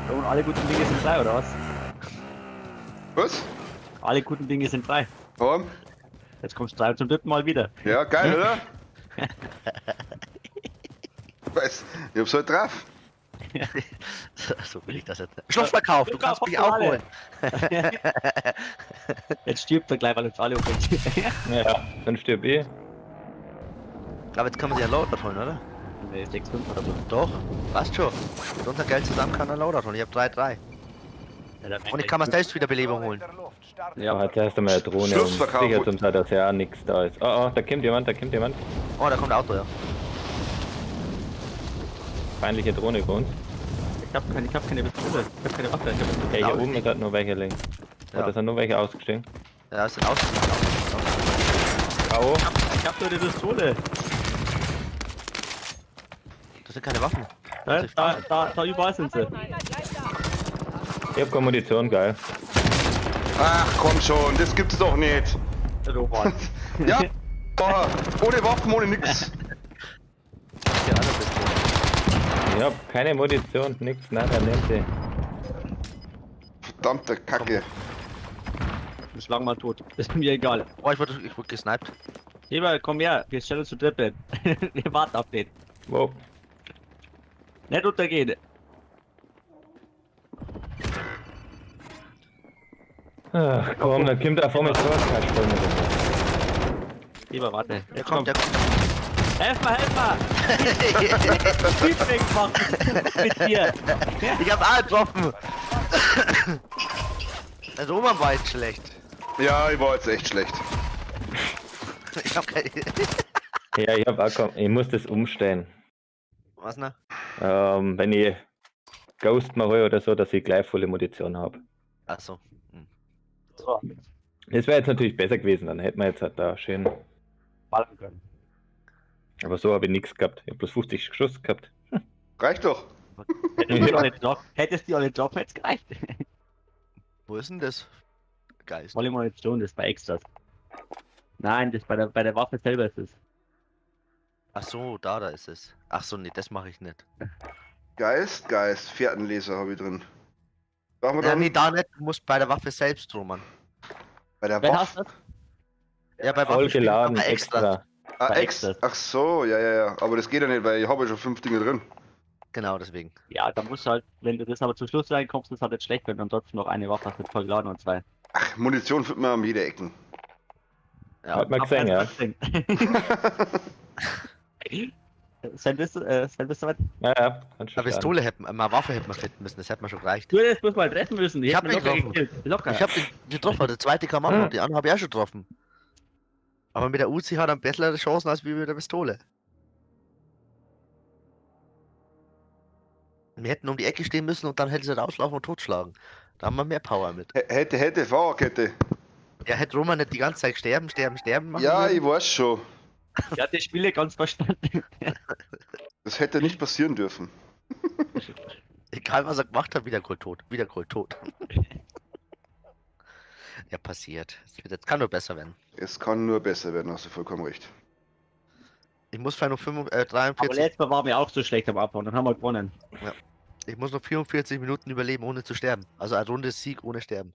So, und alle guten Dinge sind 3, oder was? Was? Alle guten Dinge sind 3. Warum? Jetzt kommst du 3 zum 3. Mal wieder. Ja, geil, oder? Weiß, ich hab's halt drauf. So will ich das jetzt. Schlussverkauf, du kannst mich auch holen. Jetzt stirbt er gleich, weil uns alle umbringt. Ja, dann stirb ich. Aber jetzt kann man sich ein Loadout holen, oder? Nee, 6-5 oder so. Doch, passt schon. Mit unser Geld zusammen kann man ein Loadout holen. Ich hab 3-3. Ja, dann Und ich kann mir selbst wieder Belebung holen. Ja, hat erst einmal eine Drohne und Schlussverkauf. sichert uns halt, dass ja nichts da ist. Oh, da kommt jemand, Oh, da kommt ein Auto, ja. Feindliche Drohne bei uns. Ich hab keine Pistole. Ich hab keine Waffe. Ich hab Ja, hier oben ist halt nur welche links. Ja. Oder sind nur welche ausgestiegen? Ja, ist ein Auto. Au. ich hab nur eine Pistole. Das sind keine Waffen. Da überall sind sie. Ich hab keine Munition, geil. Ach komm schon, das gibt's doch nicht. Robert. Ja, boah, ohne Waffen, ohne nix. Ja, das ist cool. Ich hab keine Munition, nix, nada, niente. Verdammte Kacke. Ich schlag mal tot. Ist mir egal. Oh, ich wurde gesniped. Heber, komm her. Wir stellen uns zu dritt. Wir warten auf den. Wow. Nicht untergehen. Ach komm, dann kommt da vor mir zurück. Heber, warte. Der kommt, der kommt. Helf mal! Feedback machen mit dir. Ich hab A getroffen. Also Roman war jetzt schlecht. Ja, ich war jetzt echt schlecht. Ich hab keine. Ja, ich hab auch komm, ich muss das umstellen. Was ne? Wenn ich Ghost mal hole oder so, dass ich gleich volle Munition habe. Achso. So, Das wäre jetzt natürlich besser gewesen, dann hätten wir jetzt halt da schön. ballern können. Aber so habe ich nichts gehabt. Ich habe bloß 50 Schuss gehabt. Reicht doch. Hättest du alle Job jetzt gereicht? Wo ist denn das? Geist. Volle Munition, das ist bei Extras. Nein, das bei der Waffe selber ist es. Achso, da ist es. Achso, nee, das mache ich nicht. Geist, Fährtenleser habe ich drin. Brauchen wir Ja, dann nee, da nicht. Du musst bei der Waffe selbst, Roman. bei der Wer hast Waffe? Ja, bei Voll Waffen geladen, aber extra. Ah, bei ex. Extras. Ach so, ja. Aber das geht ja nicht, weil ich habe ja schon 5 Dinge drin. Genau, deswegen. Ja, da musst du halt, wenn du das aber zum Schluss reinkommst, ist halt nicht schlecht, wenn du dann trotzdem noch eine Waffe hast mit voll geladen und zwei. Ach, Munition findet man an jeder Ecken. Ja. Hat man gesehen, ja. Sein bist du soweit? Ja, kannst du Eine starten. Pistole hätten, eine Waffe hätten wir finden müssen, das hätte mir schon gereicht. Du hättest bloß mal treffen müssen. Ich hab hätte ihn locker getroffen. gekillt. Locker. Ich hab den getroffen, der zweite kam auch noch, die anderen habe ich auch schon getroffen. Aber mit der Uzi hat er bessere Chancen als wie mit der Pistole. Wir hätten um die Ecke stehen müssen und dann hätte sie rauslaufen und totschlagen. Da haben wir mehr Power mit. Hätte, Fahrerkette. Ja, hätte Roman nicht die ganze Zeit sterben machen Ja, würden? ich weiß schon. Ja, die Spiele ganz verstanden. Das hätte nicht passieren dürfen. Egal was er gemacht hat, wieder Kohl tot. Wieder Kohl tot. Ja, passiert. Es kann nur besser werden. Es kann nur besser werden, hast du vollkommen recht. Ich muss vielleicht noch Aber 43. letztes Mal waren wir auch so schlecht am Abhauen, dann haben wir gewonnen. Ich muss noch 44 Minuten überleben, ohne zu sterben. Also eine Runde Sieg ohne Sterben.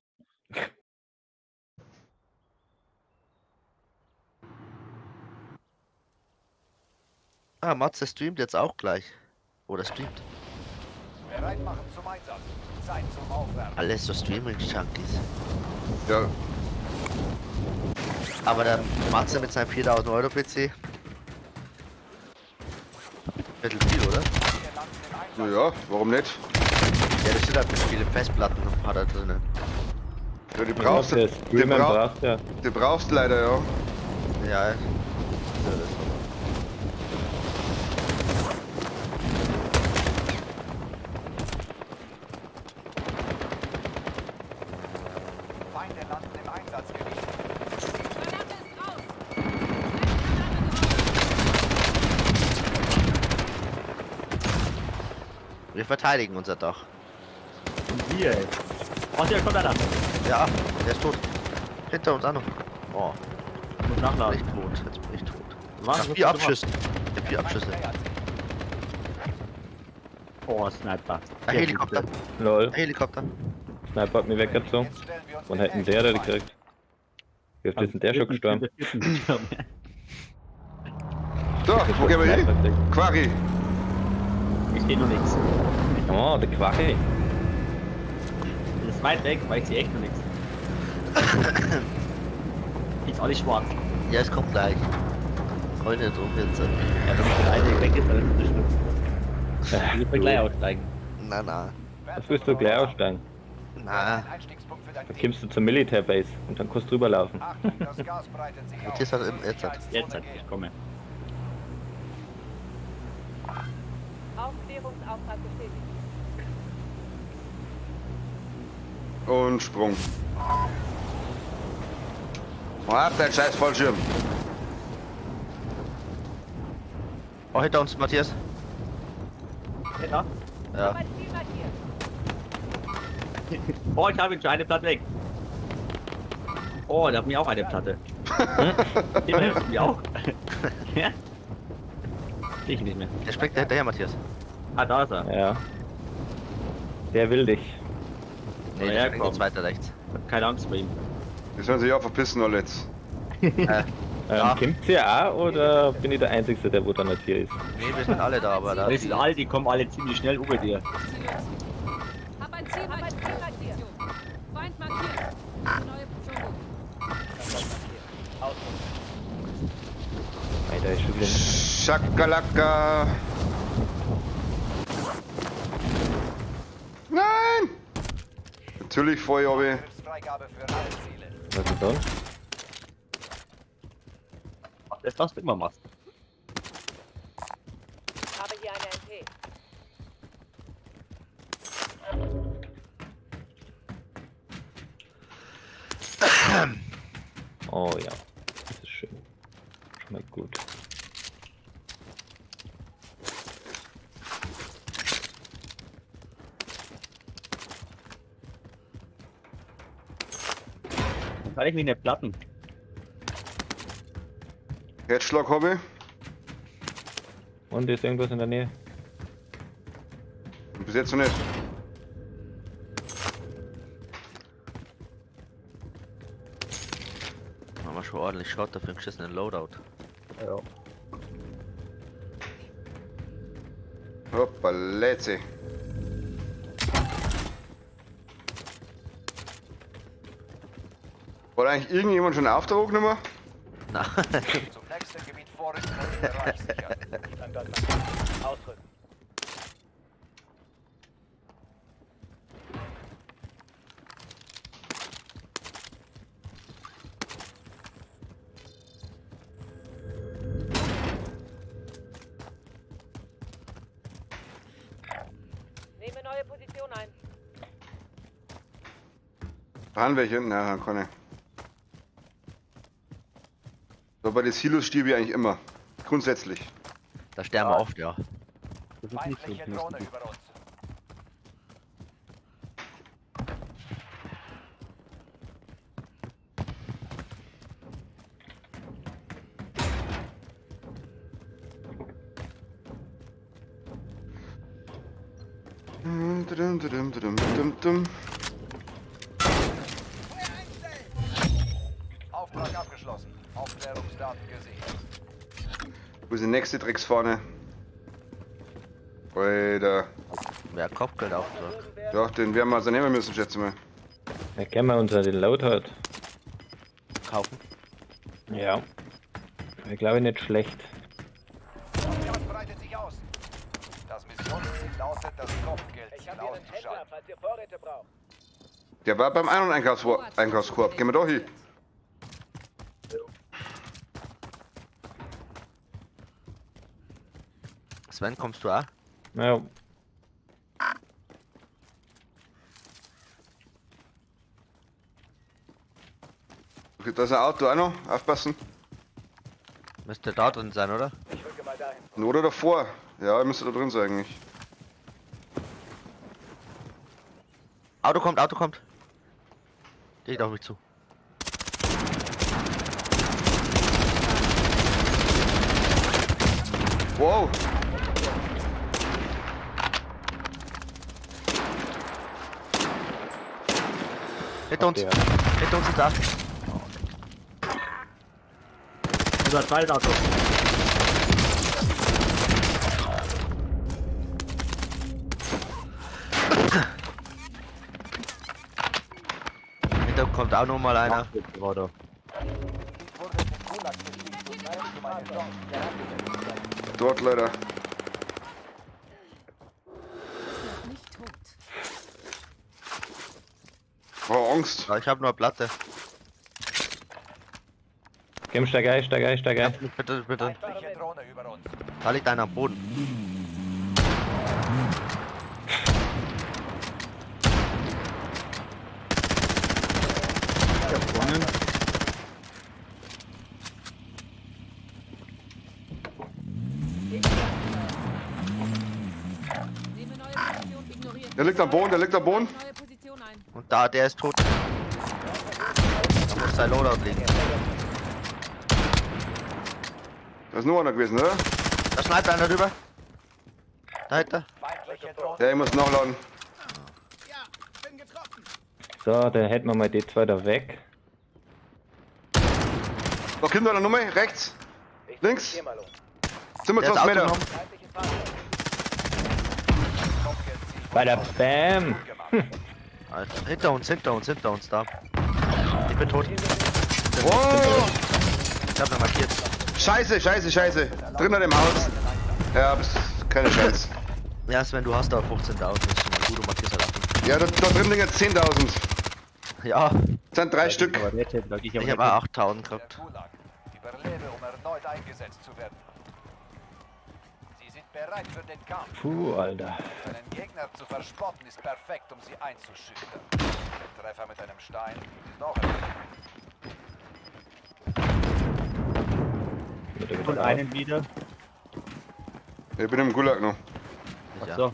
Ah, Matze streamt jetzt auch gleich. Oder streamt. Bereit machen zum Einsatz. Zeit zum Aufwärmen. Alles so Streaming-Junkies. Ja, Aber der Matze mit seinem 4000 Euro PC. Bisschen viel, oder? Wir landen im Einsatz. ja, warum nicht? Ja, da steht halt mit viele Festplatten hat er drin. Ja, die brauchst Der du. Streamer braucht ja. Die brauchst du leider, ja. Ja. Feinde landen im Einsatzgebiet. Wir verteidigen unser Dach. Und wir, ey. Oh, der kommt da. Ja, der ist tot. Hinter uns auch noch. Oh, Muss bin nachladen. ich tot. Jetzt bin ich tot. Was? Nach 4 Abschüssen. Ich hab 4 Abschüsse. Oh, Sniper. Ein Helikopter. Lol. Ein Helikopter. Sniper hat mich weggezogen. Jetzt stellen wir uns Wann den hätten der da Action gekriegt? Wie oft ist denn der schon gestorben? So, wo gehen wir hin? Quarry. Ich seh nur nichts. Oh, der Quache. Das ist weit weg, weil ich sehe echt noch nichts. Ist alles schwarz. Ja, es kommt gleich. Kann ich nicht drauf jetzt. Ja, wenn ich der eine weg ist, dann ist es nicht schlimm. Ach, Ich will gleich aussteigen. Na. Das willst du gleich aussteigen. Na. Einstiegspunkt für dein Da Team. kommst du zur Militärbase und dann kannst du drüber laufen. Achtung, das Gas breitet sich aus. Jetzt hat er im- jetzt hat- Jetzt hat ich komme. Aufklärungsauftrag bestätigt. Und Sprung. Ach, der scheiß Fallschirm. Oh, hinter uns, Matthias. Ja. Ja. Mein Ziel markiert. Oh, ich habe ihn schon eine Platte weg. Oh, der hat mir auch eine Platte. Den hilft mir auch. Ja. Ich nicht mehr. Der springt hinterher, Matthias. Ah, da ist er. Ja. Der will dich. Nee, Ja, der springt komm. jetzt weiter rechts. Ich hab keine Angst vor ihm. Die sollen sich auch verpissen, alle jetzt. Ja. Kommt's hier auch oder bin ich der Einzige, der wo da nicht hier ist? Nee, wir sind alle da, aber da. Das sind alle, die kommen alle ziemlich schnell über dir. Hab ein Ziel markiert. Feind markiert. Neue Position. Alter, ist schon wieder. Schakalaka. Nein! Natürlich Feuerwehr. Hilfsfreigabe für alle Ziele. Was ist sonst? Mach das, was du immer machst. Habe hier eine MP. Oh ja. Das ist schön. Schon mal gut. Kann ich mich nicht platten? Herzschlag habe ich. Und ist irgendwas in der Nähe? Bis jetzt noch nicht. Haben wir schon ordentlich Shot dafür einen geschissenen Loadout. Ja. Hoppaleze. War eigentlich irgendjemand schon auf der Hognummer? Na, Zum nächsten Gebiet vorrücken und den Bereich sichern. Standort ausrücken. Nehme neue Position ein. Waren welche? Na, kann ich. So, bei den Silos stirbe ich eigentlich immer. Grundsätzlich. da sterben wir oft, ja. Das ist nicht so Feindliche Drohne lustig. über uns. Dum, dum, dum, dum, dum. Auftrag abgeschlossen. Aufklärungsdaten gesichert. Wo ist die nächste Drecksfahne? Alter. Wer Kopfgeld auf. Ja, den werden wir also nehmen müssen, schätze mal. Da können wir unter den Loadout. Kaufen. Ja. Ich glaube nicht schlecht. Gas breitet sich aus. Das Missionsziel lautet, das Kopfgeld Ich habe hier einen Händler, falls ihr Vorräte braucht. Der war beim einen Einkaufskorb. Gehen wir doch hin. Sven, kommst du auch? Ja. Okay, da ist ein Auto auch noch. Aufpassen. Müsste da drin sein, oder? Ich rücke mal dahin. Oder davor. Ja, müsste da drin sein eigentlich. Auto kommt, Auto kommt. Geht auf mich zu. Wow. Hinter uns. Der. Hinter uns ist da. Unser zweites Auto. kommt auch noch mal einer. Oder? Dort leider. Ist noch nicht tot. Oh, Angst. Ja, ich habe nur eine Platte. Geh, steig ein, steig ein, steig ein. Bitte, bitte. Feindliche Drohne über uns. Da liegt einer am Boden. Nehme neue Position, ignoriert. Der liegt am Boden, der liegt am Boden. Neue Position ein. Und da, der ist tot. Da muss sein Loadout liegen. Da ist nur einer gewesen, oder? Da schneidet einer drüber. Da hinter. Feindliche Drohne. Ja, ich muss nachladen. Ja, bin getroffen. So, dann hätten wir mal die zwei da weg. Noch Kinder eine Nummer, rechts. Links. Hier mal um. Sind wir Der ist 20 Meter. autonom. Feindliche Fahrzeug. Bei der Bam! Alter, hinter uns, da. Ich bin tot. Oh! Ich hab ihn markiert. Scheiße, scheiße, scheiße. Drinnen im Haus. Ja, bist keine Scheiß. Ja, Sven, du hast da 15.000. Das ist schon mal gut, du markierst halt ab. Ja, da drin liegen jetzt 10.000. Ja, Das sind 3 Stück. Aber der Chat, sag ich ich aber habe auch 8.000 Der gehabt. Gulag. Überlebe, um erneut eingesetzt zu werden. Sie sind bereit für den Kampf. Puh, Alter. Einen Gegner zu verspotten ist perfekt, um sie einzuschüchtern. Ein Treffer mit einem Stein ist noch ein Und einen wieder. Ich bin im Gulag noch. Ja. Achso,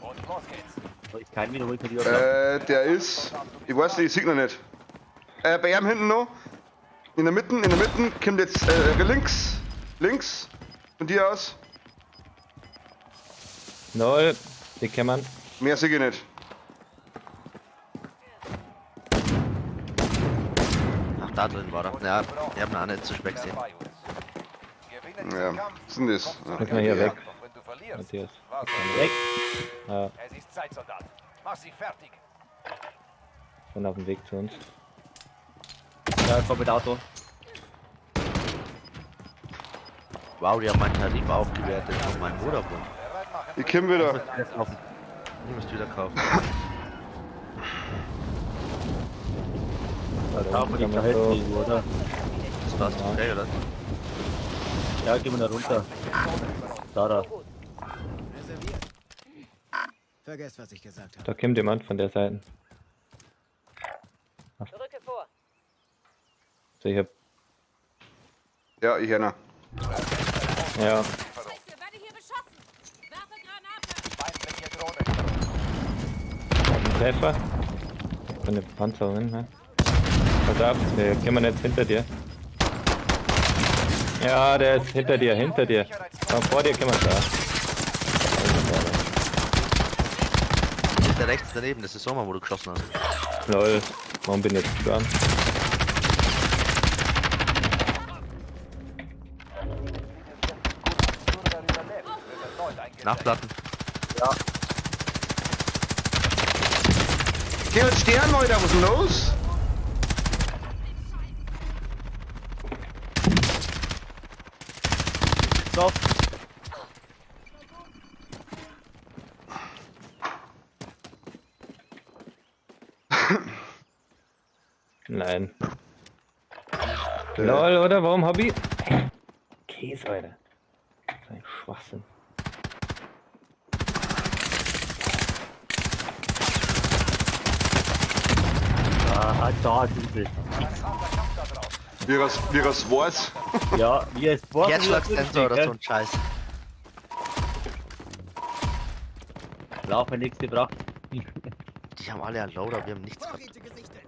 Und los geht's. soll ich keinen wieder holen für die oder? Der ist. Ich weiß nicht, ich sehe noch nicht. Bei ihm hinten noch. In der Mitte, kommt jetzt links. Von dir aus. Null. Die kann man. Mehr sehe ich nicht. Ach, da drin war er. Ja, ich hab ihn auch nicht zu spät gesehen. Bei uns. Gewinne Ja, diesen Kampf. was ist denn das? Ja. Müssen wir hier weg. Doch wenn du verlierst, Matthias. war's Weg. Ja, es ist Zeit, Soldat. Mach sie fertig. schon auf dem Weg zu uns. Ja, komm mit Auto. Wow, die haben meinen Tarif aufgewertet von meinem Vodafone. Bereit machen. Ich komm wieder. Jetzt kaufen. Ich muss wieder kaufen. Da Kaufen wir die kann man so. Verhältnisse, oder? Das war's okay, oder? Ja, gehen wir da runter. Da. Reserviert. Vergesst, was ich gesagt habe. Da kommt jemand von der Seite. Rücke vor. So, ich hab. Ja, ich einer. Ja, Ich werde hier beschossen. Werfe Granate. Feindliche Drohne. einen Treffer. Von der Panzerin, ne? Pass auf, der kann man jetzt hinter dir. Ja, der ist hinter dir. Aber vor dir kann man da. Der rechts daneben, das ist Sommer, wo du geschossen hast. Lol, warum bin ich jetzt gestorben? Nachplatten. Geh jetzt Stern, Leute, was ist denn los? So. Nein. Lol, oder? Warum hab ich? Käse, Alter. So ein Schwachsinn. Ah, da sind sie. Wie das weiß. Ja, wie es war. Herzschlagsensor oder so ein Scheiß. Laufen nichts gebracht. Die haben alle einen Loader, wir haben nichts gehabt. Vorräte gesichtet.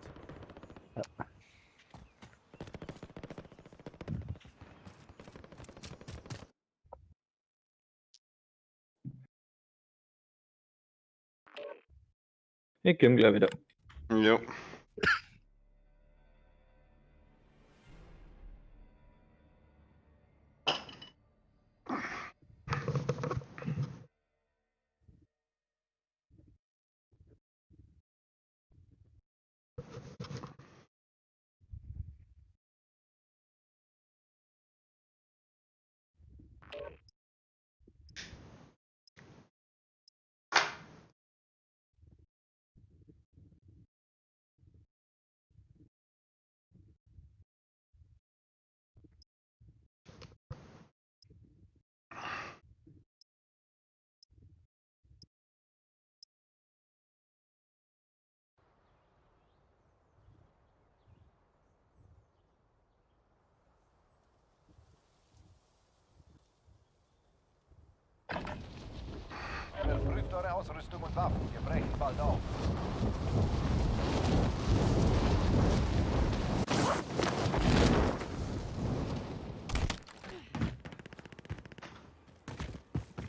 Ich komm gleich wieder. Ja. Prüft eure Ausrüstung und Waffen. Wir brechen bald auf.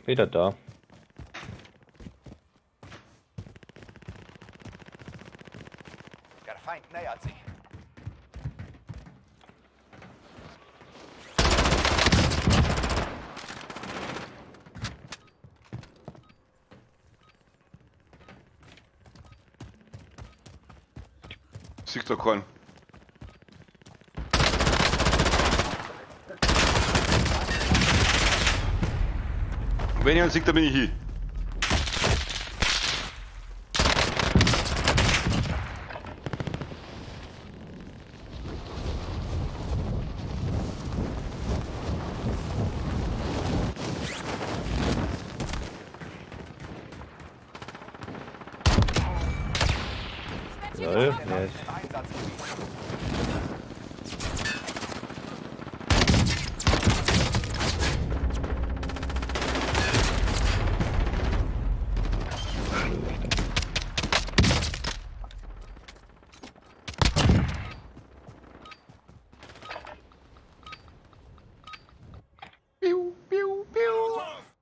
Wieder da. Der Feind nähert sich. Sieht doch keinen. Wenn jemand sieht, dann bin ich hier. Lol, wer ist? Im Einsatzgebiet.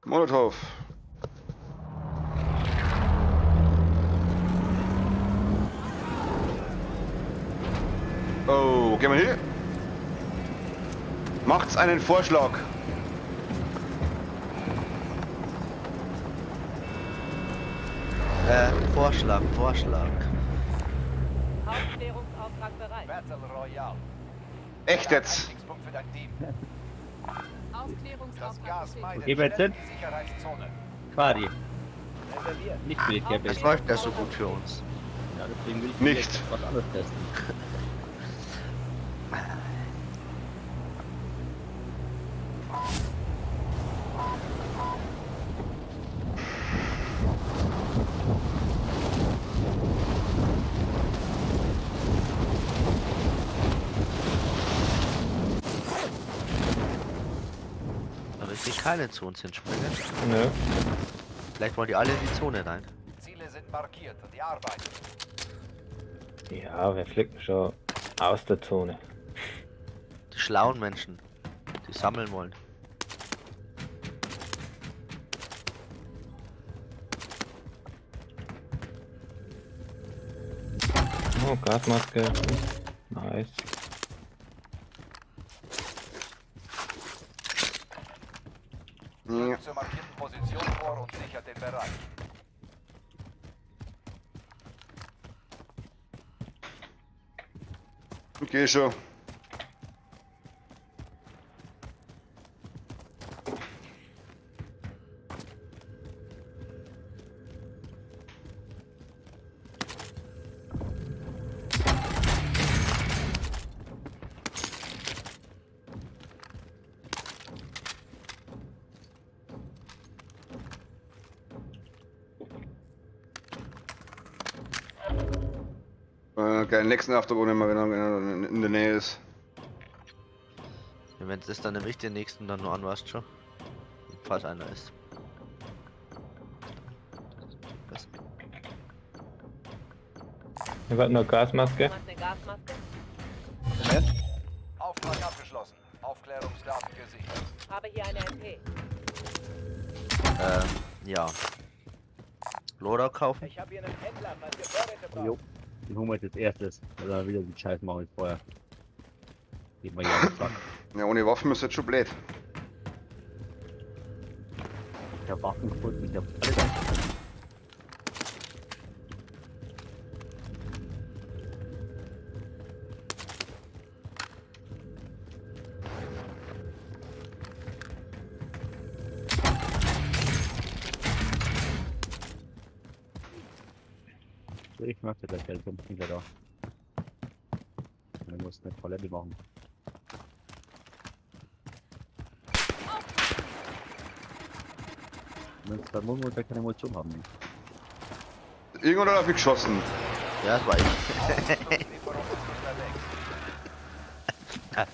Molotov. Oh, gehen wir hier? Macht's einen Vorschlag. Vorschlag. Aufklärungsauftrag bereit. Battle Royale. Echt jetzt? Einstiegspunkt für dein Team. Das Aufklärungsauftrag Gas bestätigt. meidet Geh jetzt schnell hin. die Sicherheitszone. Quasi. Reserviert. Nicht Militärbild. Es läuft ja so gut für uns. Ja, deswegen will ich Nicht. jetzt was anderes testen. Aber ich sehe keine zu uns hinspringen. Nö. Vielleicht wollen die alle in die Zone rein. Ziele sind markiert. Die Arbeit. Ja, wir flicken schon aus der Zone. Die schlauen Menschen, die sammeln wollen. Oh, Gasmaske. Nice. Ja. Rückt zur markierten Position vor und sichert den Bereich. Geh schon. Okay, nächsten Auftrag ohne mal, wenn er in der Nähe ist. Ja, wenn es dann nämlich den nächsten dann nur anwascht schon. Falls einer ist. Das. Wir warten noch Gasmaske. Jemand eine Gasmaske? Auftrag abgeschlossen. Aufklärungsdaten gesichert. Habe hier eine MP. Ja. Loader kaufen. Ich habe hier einen Händler, falls ihr Vorräte braucht. Jo. Den holen wir jetzt als erstes. Oder wieder die Scheiß machen wie vorher. Geben wir hier einen Zack. Ja, ohne Waffen ist jetzt schon blöd. Ich hab Waffen gefunden, ich hab alles eingefunden. Ich möchte gleich Geld kommt wieder da. Wir mussten eine Palette machen. Wenn es bei Momo keine Emotion haben. Irgendwann hat er geschossen. Ja, das war ich. Ausrüstungslieferung ist unterwegs. Ich weiß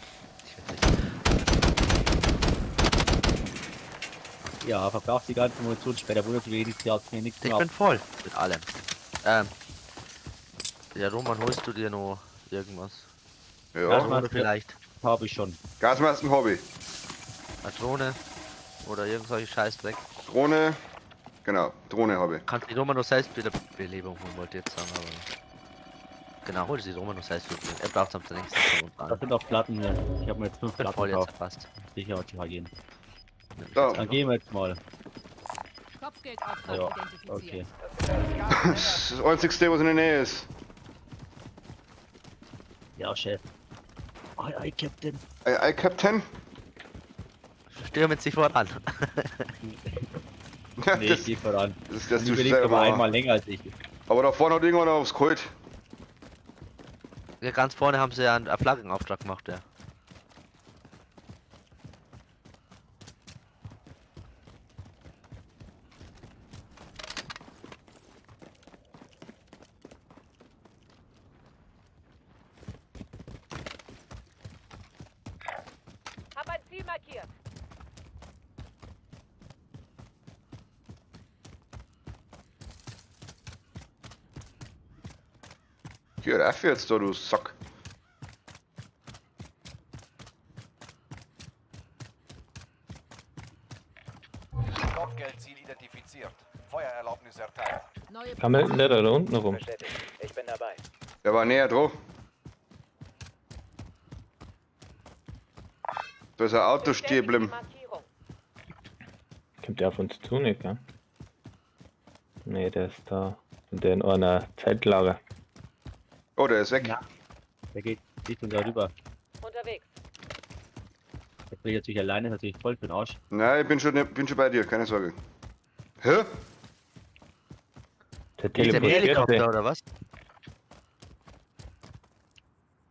nicht. Ja, verbraucht die ganze Munition, später wundert sich jedes Jahr mir nichts Ich mehr. bin voll mit allem. Ja, Roman, holst du dir noch irgendwas? Ja. Oder vielleicht Habe ich schon. Gasmasken Hobby. eine Drohne oder irgendwelche Scheißdreck. Drohne. Genau, Drohne habe ich. Kannst die Roman noch Selbstwiederbelebung holen, wollte ich jetzt sagen, aber... Genau, hol sie Roman noch Selbstwiederbelebung. Er braucht es am längsten von uns Da an. sind auch Platten hier. Ich habe mir jetzt 5 Ich bin Platten voll jetzt gekauft. fast. Sicher hat die gehen. So. Dann gehen wir jetzt mal. Kopfgeldauftrag Ja, identifiziert. okay. Das ist das einzigste, was in der Nähe ist. Ja, Chef. Ei, Captain. Ei, Captain? Stürmen Sie voran. Ja, Nee, das, ich geh voran. das Die tust du überlebt aber selber. einmal länger als ich. Aber da vorne hat irgendwann aufs Kalt. Ja, ganz vorne haben sie ja einen Flaggenauftrag gemacht, ja. Hab ein Ziel markiert. Hier, der F jetzt da, du Sack. Kopfgeldziel identifiziert. Feuererlaubnis erteilt. Neue Hamilton, der da unten rum. Bestätigt. Ich bin dabei. Der war näher dran. Da ist ein Auto stehen geblieben. Kommt der auf uns zu, nicht, gell? Nee, der ist da. Und der in einer Zeltlager. Oh, der ist weg. Ja. Der geht Richtung da rüber. Unterwegs. Jetzt bin ich natürlich alleine, natürlich voll für den Arsch. Nein, ich bin schon bei dir, keine Sorge. Hä? Der Ist der teleportiert Helikopter sich. oder was?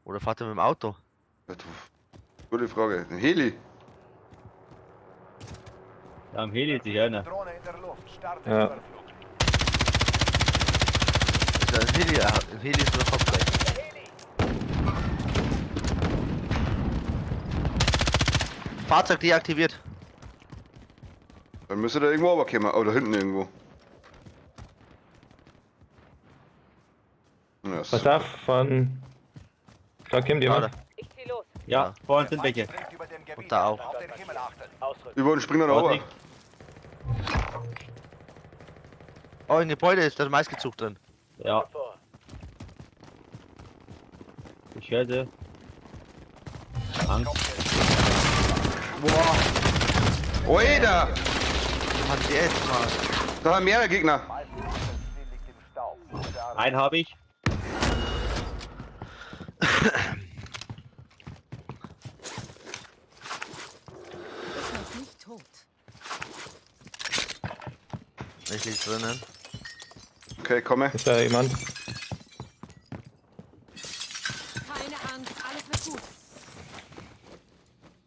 Oder fahrt er mit dem Auto? Gute Frage. Ein Heli? Da am Heli ist sich einer. Drohne in der Luft. Starte Ja. Überflug. Ist das ein Heli? Ja, ein Heli ist oder Kopfgeil. Fahrzeug deaktiviert. Dann müsste der irgendwo runterkommen. Oh, da hinten irgendwo. Ja, so. Pass auf, von... Da kommt jemand. Ich zieh los. Ja, vor uns sind Feind welche. dringt über dem Gebiet. Und da auch. Auf den Himmel achten. Ausrücken. Über den Springer da Vorsicht. runter. Oh, im Gebäude ist der Maisgezug drin. Ja, Vor. ich höre sie. Angst. Oida! Hat die jetzt mal. Da haben mehrere Gegner. Ziel liegt im Stau. Gute Arbeit. Einen habe ich. Du bist noch nicht tot. Ich lieg drinnen. Okay, komme. Ist da jemand? Keine Angst, alles wird gut.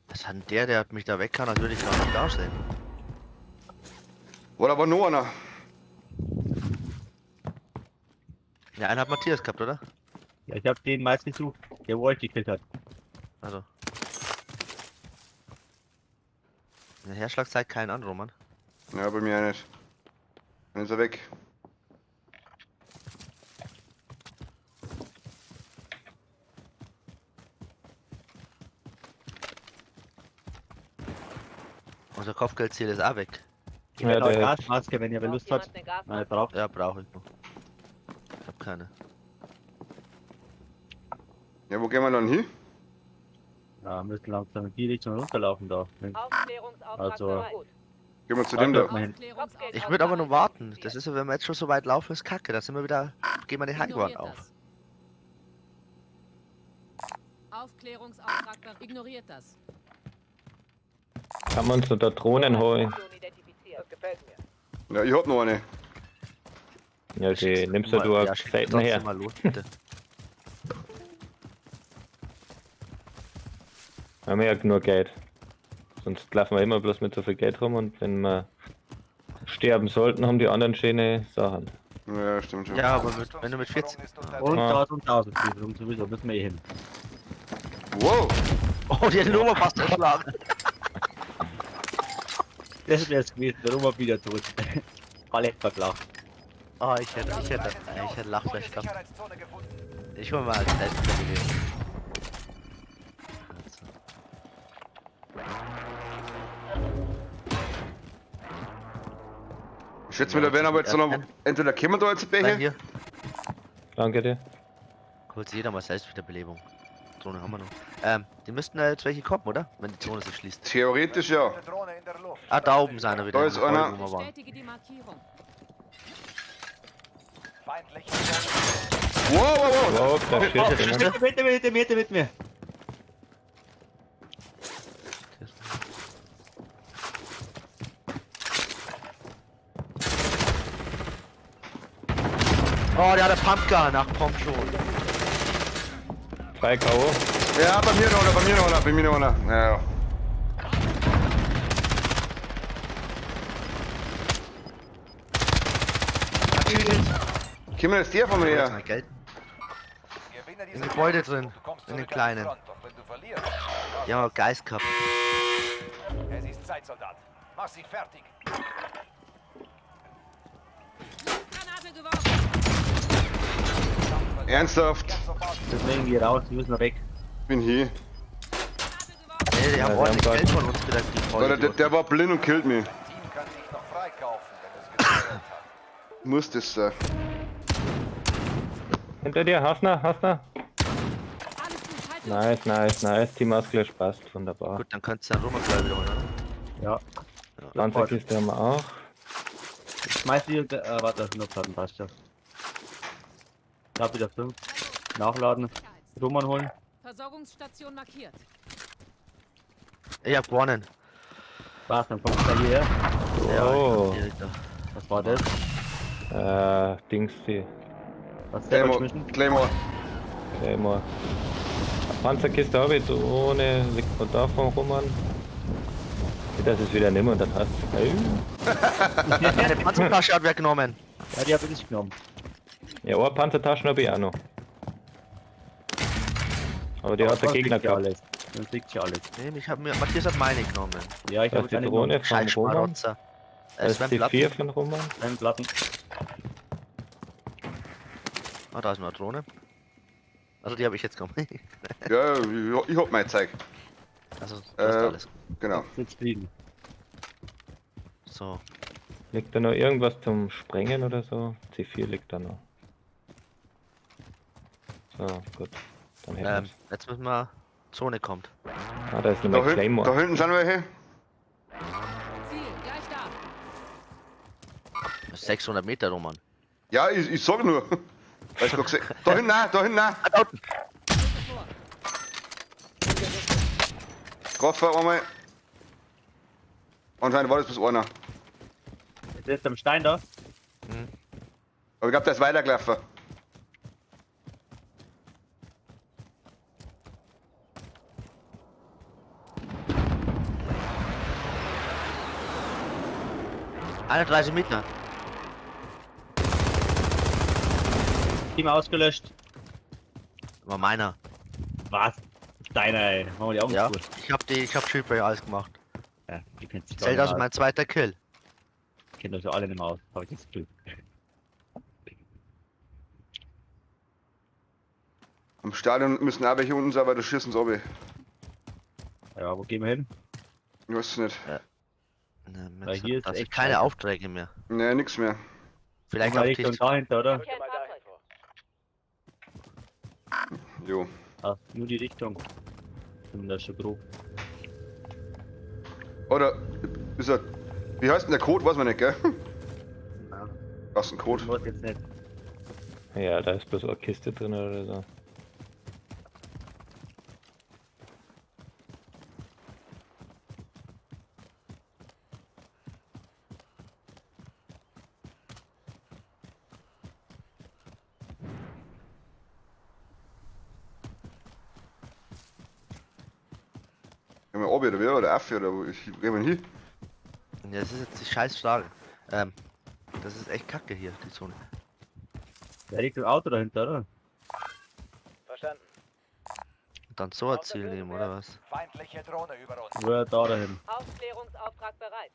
Was hat denn der hat mich da weg kann, als würde ich gar nicht aussehen. Oder war nur einer? Ja, einen hat Matthias gehabt, oder? Ja, ich habe den meist gesucht, der wo euch gekillt hat. Also. In der Herschlag zeigt keinen an, Roman. Ja, bei mir auch nicht. Dann ist er weg. Unser Kopfgeldziel ist auch weg. Ich werde Ja, euch der- Gasmaske, wenn ihr Lust habt. Eine Gasmaske? Nein, braucht. Ja, brauche ich noch. Ich hab keine. Ja, wo gehen wir dann hin? Ja, müssen langsam in die Richtung runterlaufen da. Aufklärungsauftrag Also- bereit. Gehen wir zu dem da. Mal hin. Aufklärungsauftrag Ich würde aber nur warten. identifiziert. Das ist ja, wenn wir jetzt schon so weit laufen, ist kacke. Da sind wir wieder. Gehen wir den Heimgarten Ignoriert auf. das. Aufklärungsauftrag ignoriert das. Kann man uns da Drohnen holen? Identifiziert. Das gefällt mir. Ja, ich hab noch eine. Ja, die nimmst du Ja, ja, schick selten trotzdem her. mal los, bitte. Wir haben ja genug Geld. Sonst laufen wir immer bloß mit so viel Geld rum und wenn wir sterben sollten, haben die anderen schöne Sachen. Ja, stimmt schon. Ja, aber wenn du mit 40. Und Ja. 1000 Prüfung sowieso, müssen wir eh hin. Wow! Oh, die hat die Nummer fast erschlagen. Das wär's gewesen, der Roman wieder tot. Alle verklagt. Oh, ich hätte Lachfleisch gehabt. Sicherheitszone gefunden. Ich hol mal als letztes gewesen. Ich schätze mir, da werden aber jetzt noch entweder kommen da jetzt Nein, welche. hier. Danke dir. Holt sich jeder mal selbst wieder Belebung. Drohne haben wir noch. Die müssten jetzt welche kommen, oder? Wenn die Zone sich schließt. Theoretisch ja. Eine Drohne in der Luft. Ah, da oben sind wir wieder. Da ist im Gebäude, einer. wo wir waren. Bestätige die Markierung. Feindliche Drohne. Wow, wow, wow. Wow, da steht der. Mit mir. Oh, der hat eine Pumpgun. Ach, komm schon. 2 K.O. Ja, bei mir noch einer, bei mir noch einer, bei mir noch einer. Ja, ja. Kommen jetzt der von mir Jetzt her? mein Geld. Gewinne Im diese Gebäude Kämpfe. drin, Du kommst in den zurück an die kleinen. Front, doch wenn du verlierst, Die haben Geist gehabt. es ist Zeit, Soldat. Mach sie fertig. Granate geworfen. Ernsthaft? Deswegen geh raus, die müssen weg. Bin hier. Granate geworfen. Nee, die haben die ordentlich haben Geld von uns wieder die Alter, Vollidioten. der war blind und killt mich. Dein Team kann sich noch freikaufen, wenn es gesteuert hat. Muss das sein. Hinter dir, Hasner. Alles gut, halte Nice. Team Ausgleich passt. Wunderbar. Gut, dann könntest du dann Roma gleich wiederholen, oder? Ja. Panzerkiste haben wir auch. Ich schmeiß die und, warte, nur Platten passt ja. Ich hab wieder 5. Nachladen. Roman holen. Versorgungsstation markiert. Ich hab gewonnen. Was, dann kommst du da hierher. Oh. Ja, direkt da. Was war das? Dings die. Was ist der Claymore. geschmissen? Claymore. Claymore. Panzerkiste habe ich, Drohne liegt von da vom Roman. Das ist wieder nimmer und dann hast du. Meine Panzertasche hat wer genommen. Ja, die hab ich nicht genommen. Ja, eine Panzertaschen habe ich auch noch. Aber die hat der Gegner gehabt. alles. Dann liegt ja alles. Nee, Matthias hat meine genommen. Ja, ich Das hab ist die keine Drohne genommen. von Scheiß Roman. Schmarotzer. Das ist Sven die Platten. 4 von Roman. Keine Platten. Ah, da ist eine Drohne. Also die habe ich jetzt genommen. Ja, ich hab mein Zeug. Also, das ist Äh, alles. Genau. Sitzt liegen. So. Liegt da noch irgendwas zum Sprengen oder so? C4 liegt da noch. So, gut. Dann hätten wir's. Jetzt müssen wir. Zone kommt. Ah, da ist Da, nochmal da Claymore. hinten sind welche. Ziel, gleich da. 600 Meter, Roman. Ja, ich sag nur. Weil ich doch gesehen. Da hinten, nein, da hinten. Nein. Ah, da unten. Getroffen einmal. Anscheinend war das bloß einer. Jetzt ist am Stein da. Aber ich glaub, der ist weitergelaufen. Ah, 31 Meter. Team ausgelöscht. War meiner. Was? Deiner, ey. Machen wir die Augen Ja. zu. Ich hab Schildbrecher alles gemacht. Ja, die kennt sich gar Zählt nicht also aus. mein zweiter Kill. Kennt euch ja alle nicht mehr aus. Hab ich das Gefühl. Am Stadion müssen auch welche unten sein, weil da schießen sie runter. Ja, wo gehen wir hin? Ich weiß es nicht. Ne, Weil hier ist da sind echt keine scheiße. Aufträge mehr. Ne, nix mehr. Vielleicht Mal auch Richtung nicht. dahinter, oder? Rücke mal Fahrzeug vor. Jo. Ah, nur die Richtung. Ich bin da schon grob. Oder ist er. Wie heißt denn der Code? Weiß man nicht, gell? Was ist ein Code? Ich weiß jetzt nicht. Ja, da ist bloß eine Kiste drin oder so. Gehen wir oben oder wer? Oder F oder wo? Gehen wir hin? Ja, das ist jetzt die scheiß Frage. Das ist echt kacke hier, die Zone. Da liegt ein Auto dahinter, oder? Verstanden. Und dann so ein Ziel nehmen, oder was? Feindliche Drohne über uns. Oder da dahin. Aufklärungsauftrag bereit.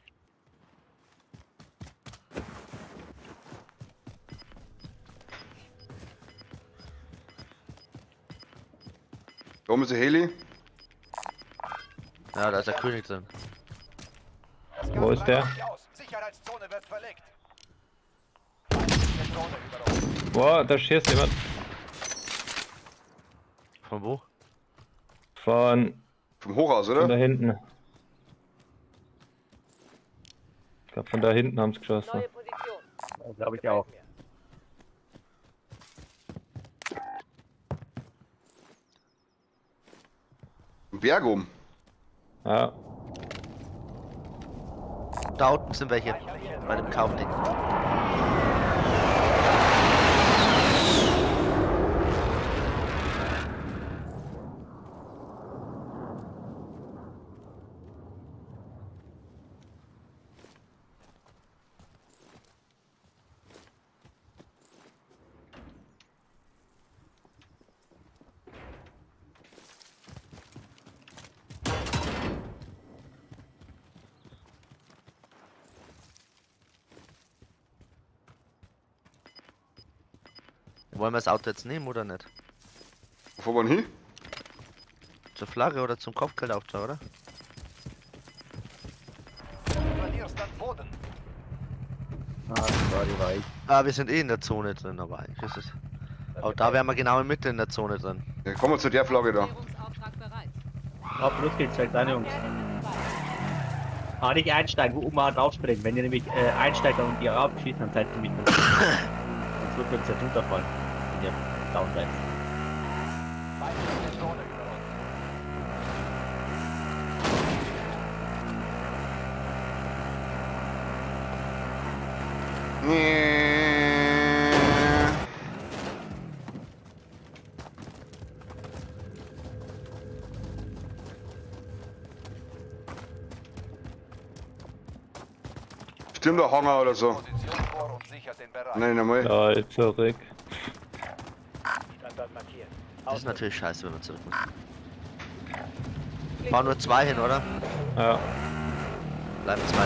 Da oben ist der Heli. Ja, da ist der König drin. Das Wo ist der? reicht nicht aus. Sicherheitszone wird verlegt. Feindliche Drohne über uns. Boah, da schießt jemand. Von wo? Von Vom Hochhaus, da oder? hinten. Ich glaube, von da hinten haben sie geschossen. Neue Position. Glaube ich auch. Im Berg oben. Ja. Da unten sind welche. Bei dem Kaufding. Wollen wir das Auto jetzt nehmen oder nicht? Wo waren hin? Zur Flagge oder zum Kopfgeldauftrag, oder? Du verlierst an Boden. Ah, sorry, war ich. Ah, wir sind eh in der Zone drin, aber eigentlich ist es. Aber da wären wir genau in Mitte in der Zone drin. Ja, kommen wir zu der Flagge da. Klärungsauftrag bereit. Auf, los geht's, steigt an, Jungs. Nicht einsteigen, wo oben mal draufspringen. Wenn ihr nämlich einsteigt und ihr abschießt, dann seid ihr mit. Sonst wird uns jetzt runterfallen. Wenn ihr down seid. Feindliche Drohne über uns. Nee. Stimmt der Hanger oder so? Position vor und sichert den Bereich. Nein, nochmal. Da zurück. Standort markiert. Das ist natürlich scheiße, wenn man zurück muss. Fahren nur 2 hin, oder? Ja. Bleiben 2 da.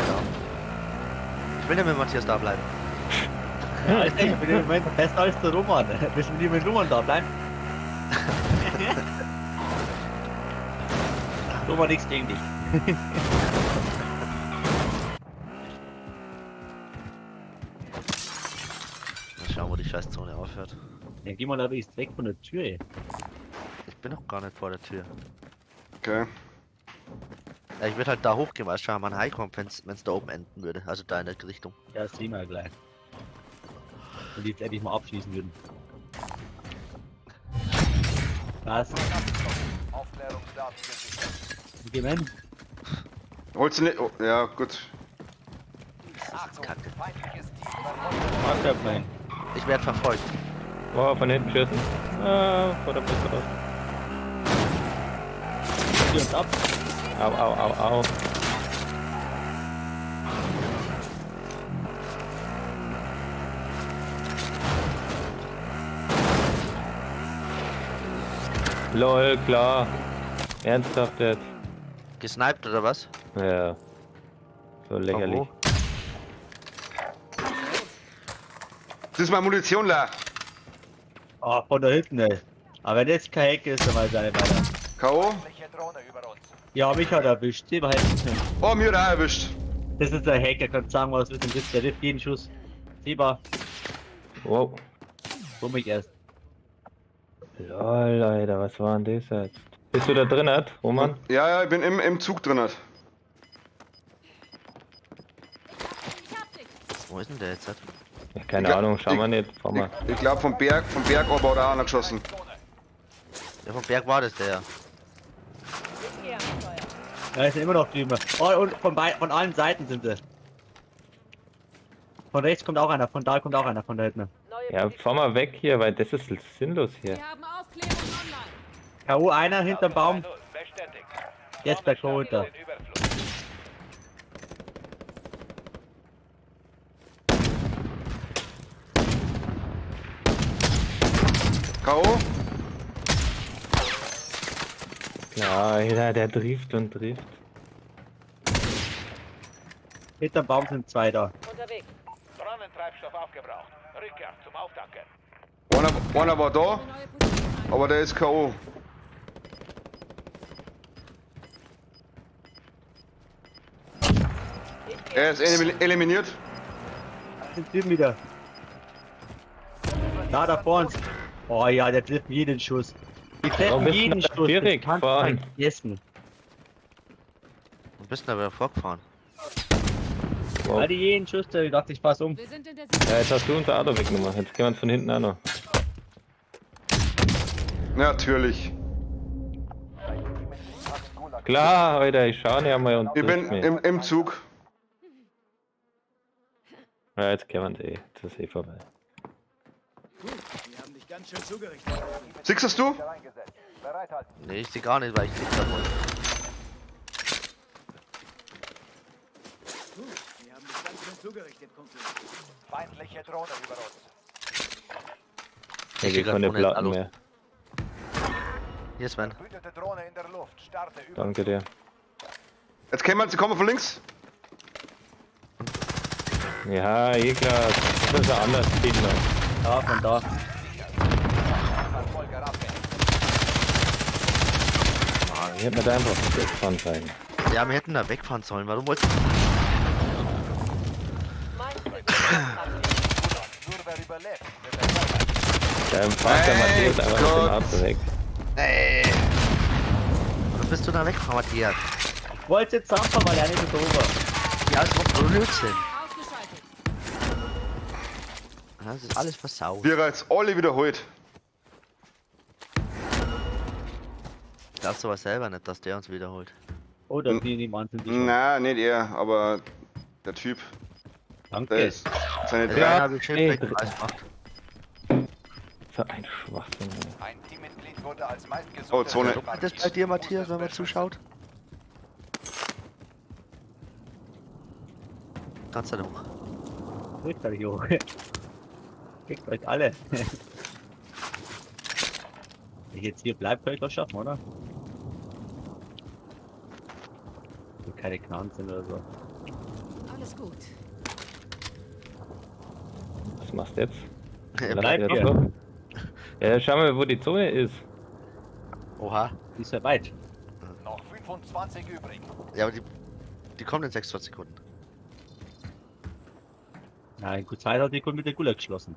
Ich will nicht mit Matthias da bleiben. Ja, ich bin im Moment besser als der Roman. Müssen wir mit Roman da bleiben? Roman, nichts gegen dich. Mal schauen, wo die Scheißzone aufhört. Ja, geh mal aber ist weg von der Tür, ey. Ich bin noch gar nicht vor der Tür. Okay. Ja, ich würde halt da hochgehen, weil es schon mal reinkommt, wenn es da oben enden würde. Also da in der Richtung. Ja, das sehen wir gleich. Und die jetzt endlich mal abschließen würden. Was? Aufklärungsdaten gesichert. Gemein? Holst du nicht? Oh, ja, gut. Das ist Achtung, kacke. feindliches Team verfolgt. Was der Plan? Ich werde verfolgt. Boah, von hinten schießen. Ah, vor der Brücke raus. Zieh uns ab. Au, au, au, au. Lol, klar. Ernsthaft jetzt? Gesniped oder was? Ja. So lächerlich. Von wo? Das ist meine Munition leer. Oh, von da hinten, ey. Aber wenn jetzt kein Hack ist, dann weiß ich nicht weiter. K.O. Feindliche Drohne über uns. Ja, mich hat er erwischt. Selber helfen. Oh, mir hat er auch erwischt. Das ist der Hacker, kann sagen, was ist denn das? Der trifft jeden Schuss. Sieber, Wow. so mich erst. Lol, Alter, was war denn das jetzt? Bist du da drin, Roman? Ja, ja, ich bin im Zug drin. Ich hab dich. Wo ist denn der jetzt? Ja, keine Ich- Ahnung, schauen wir nicht. Fahr mal. Ich glaube vom Berg oben hat er auch noch geschossen. Ja, vom Berg war das der. Ich gehe am Steuer. Da ist immer noch drüben. Oh, und von allen Seiten sind sie. Von rechts kommt auch einer, von da kommt auch einer, von da hinten. Neue Ja, fahr mal weg hier, weil das ist sinnlos hier. Wir haben Aufklärung online. K.O. einer hinterm Baum, Bestätigt. jetzt bei K.O. runter. Den Überflug. K.O. Ja, Alter, der trifft und trifft. Hinterm Baum sind 2 da. Unterwegs. Brandentreibstoff aufgebraucht. Rückkehr zum Auftanken. Einer war da, Eine neue Position ein. aber der ist K.O. Er ist eliminiert. Den Typen wieder. Da vorne. Oh ja, der trifft jeden Schuss. Die treffen bist du jeden denn Schuss. direkt Das kannst du fahren? vergessen. Du bist da wieder vorgefahren. Wow. Alter, jeden Schuss, da dachte ich, pass um. Wir sind in der Ja, jetzt hast du unser Auto weggenommen. Jetzt gehen wir von hinten auch noch. Natürlich. Klar, Alter, ich schaue nicht einmal und Ich bin trifft mich. im Zug. Ja, jetzt können wir eh. Das ist eh vorbei. Gut, die haben dich ganz schön zugerichtet. Siehst du? Eingesetzt. Bereithalten. Nee, ich sehe gar nicht, weil ich nicht da wollte. Gut, die haben dich ganz schön zugerichtet, Kumpel. Feindliche Drohne über uns. Ich sehe krieg grad keine ohne Platten Alu. mehr. Hier, Sven. Brütete Drohne in der Luft. Starte über. Danke dir. Jetzt sie kommen von links. Ja, eh klar. Das ist ein anderes Ziel noch. Da, von da. Verfolger abhängig. Ah, ich hätte mir da einfach wegfahren sollen. Ja, wir hätten da wegfahren sollen. Warum wolltest Nur wer überlebt, wird erfolgreich. Dann fahrt der Hey Matthias einfach Gott. mit dem Auto weg. Nee. Warum bist du da weggefahren, Matthias? Ich wollte jetzt sagen, weil er nicht so doof war. Ja, das war Blödsinn. Ausgeschaltet. Das ist alles versaut. Wir jetzt alle wiederholt. Glaubst du aber selber nicht, dass der uns wiederholt? Oder die Mann sind die schon. Na, nicht er, aber der Typ. Der Danke. ist seine Ja, drei. habe ich schön ey, weggefahren gemacht. So ein Schwachsinn. Ey. Ein Teammitglied wurde als Oh, meistgesuchter Zone. Ist das bei dir, Matthias, wenn man zuschaut? Kannst du nicht hoch. Kriegt euch hoch. Kriegt euch alle. Wenn ich jetzt hier bleibe, kann ich das schaffen, oder? So keine Knarren sind oder so. Alles gut. Was machst du jetzt? Ja, Lass bleib wieder hier. drauf. Ja, schau mal, wo die Zone ist. Oha. Die ist ja weit. Noch 25 übrig. Ja, aber die kommen in 46 Sekunden. Nein, gut Zeit hat die Kunde mit der Gulag geschlossen.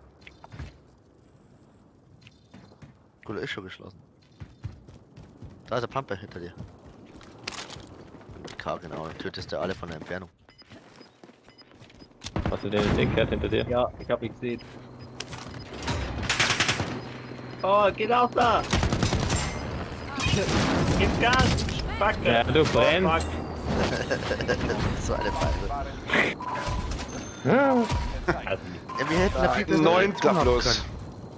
Gut, ist schon geschlossen. Da ist der Pumper hinter dir. Mit K, genau. Dann tötest du alle von der Entfernung. Hast du den jetzt gehört hinter dir? Ja, ich hab ihn gesehen. Oh, geht auch da! Gib Gas! Backe! Ja, du brennst. So eine Pfeife. Ja. Also nicht. Ja, wir hätten eine viel bessere Neunter Position haben bloß. können.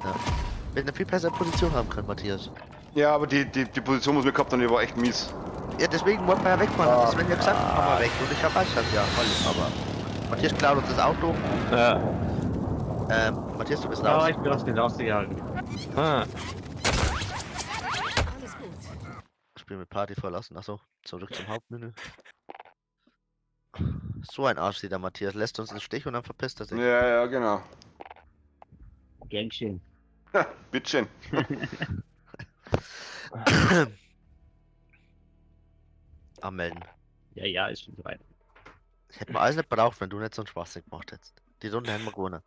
Ja. Wir hätten eine viel bessere Position haben können, Matthias. Ja, aber die Position, was wir gehabt haben, die war echt mies. Ja, deswegen wollten wir ja wegfahren. Hat Sven ja gesagt, fahren wir weg. Und ich hab gesagt, ja, voll. Aber Matthias klaut uns das Auto. Ja. Matthias, du bist Ja, raus. ich bin aus dem rausgegangen. Ah. Alles gut. Spiel mit Party verlassen. Achso, zurück zum Hauptmenü. So ein Arsch, der Matthias. Lässt uns im Stich und dann verpisst er sich. Ja, ja, genau. Gern geschehen. Ha, Bittchen. Anmelden. Ja, ja, ist schon soweit. Hätten wir alles nicht braucht, wenn du nicht so einen Schwachsinn gemacht hättest. Die Runde hätten wir gewonnen.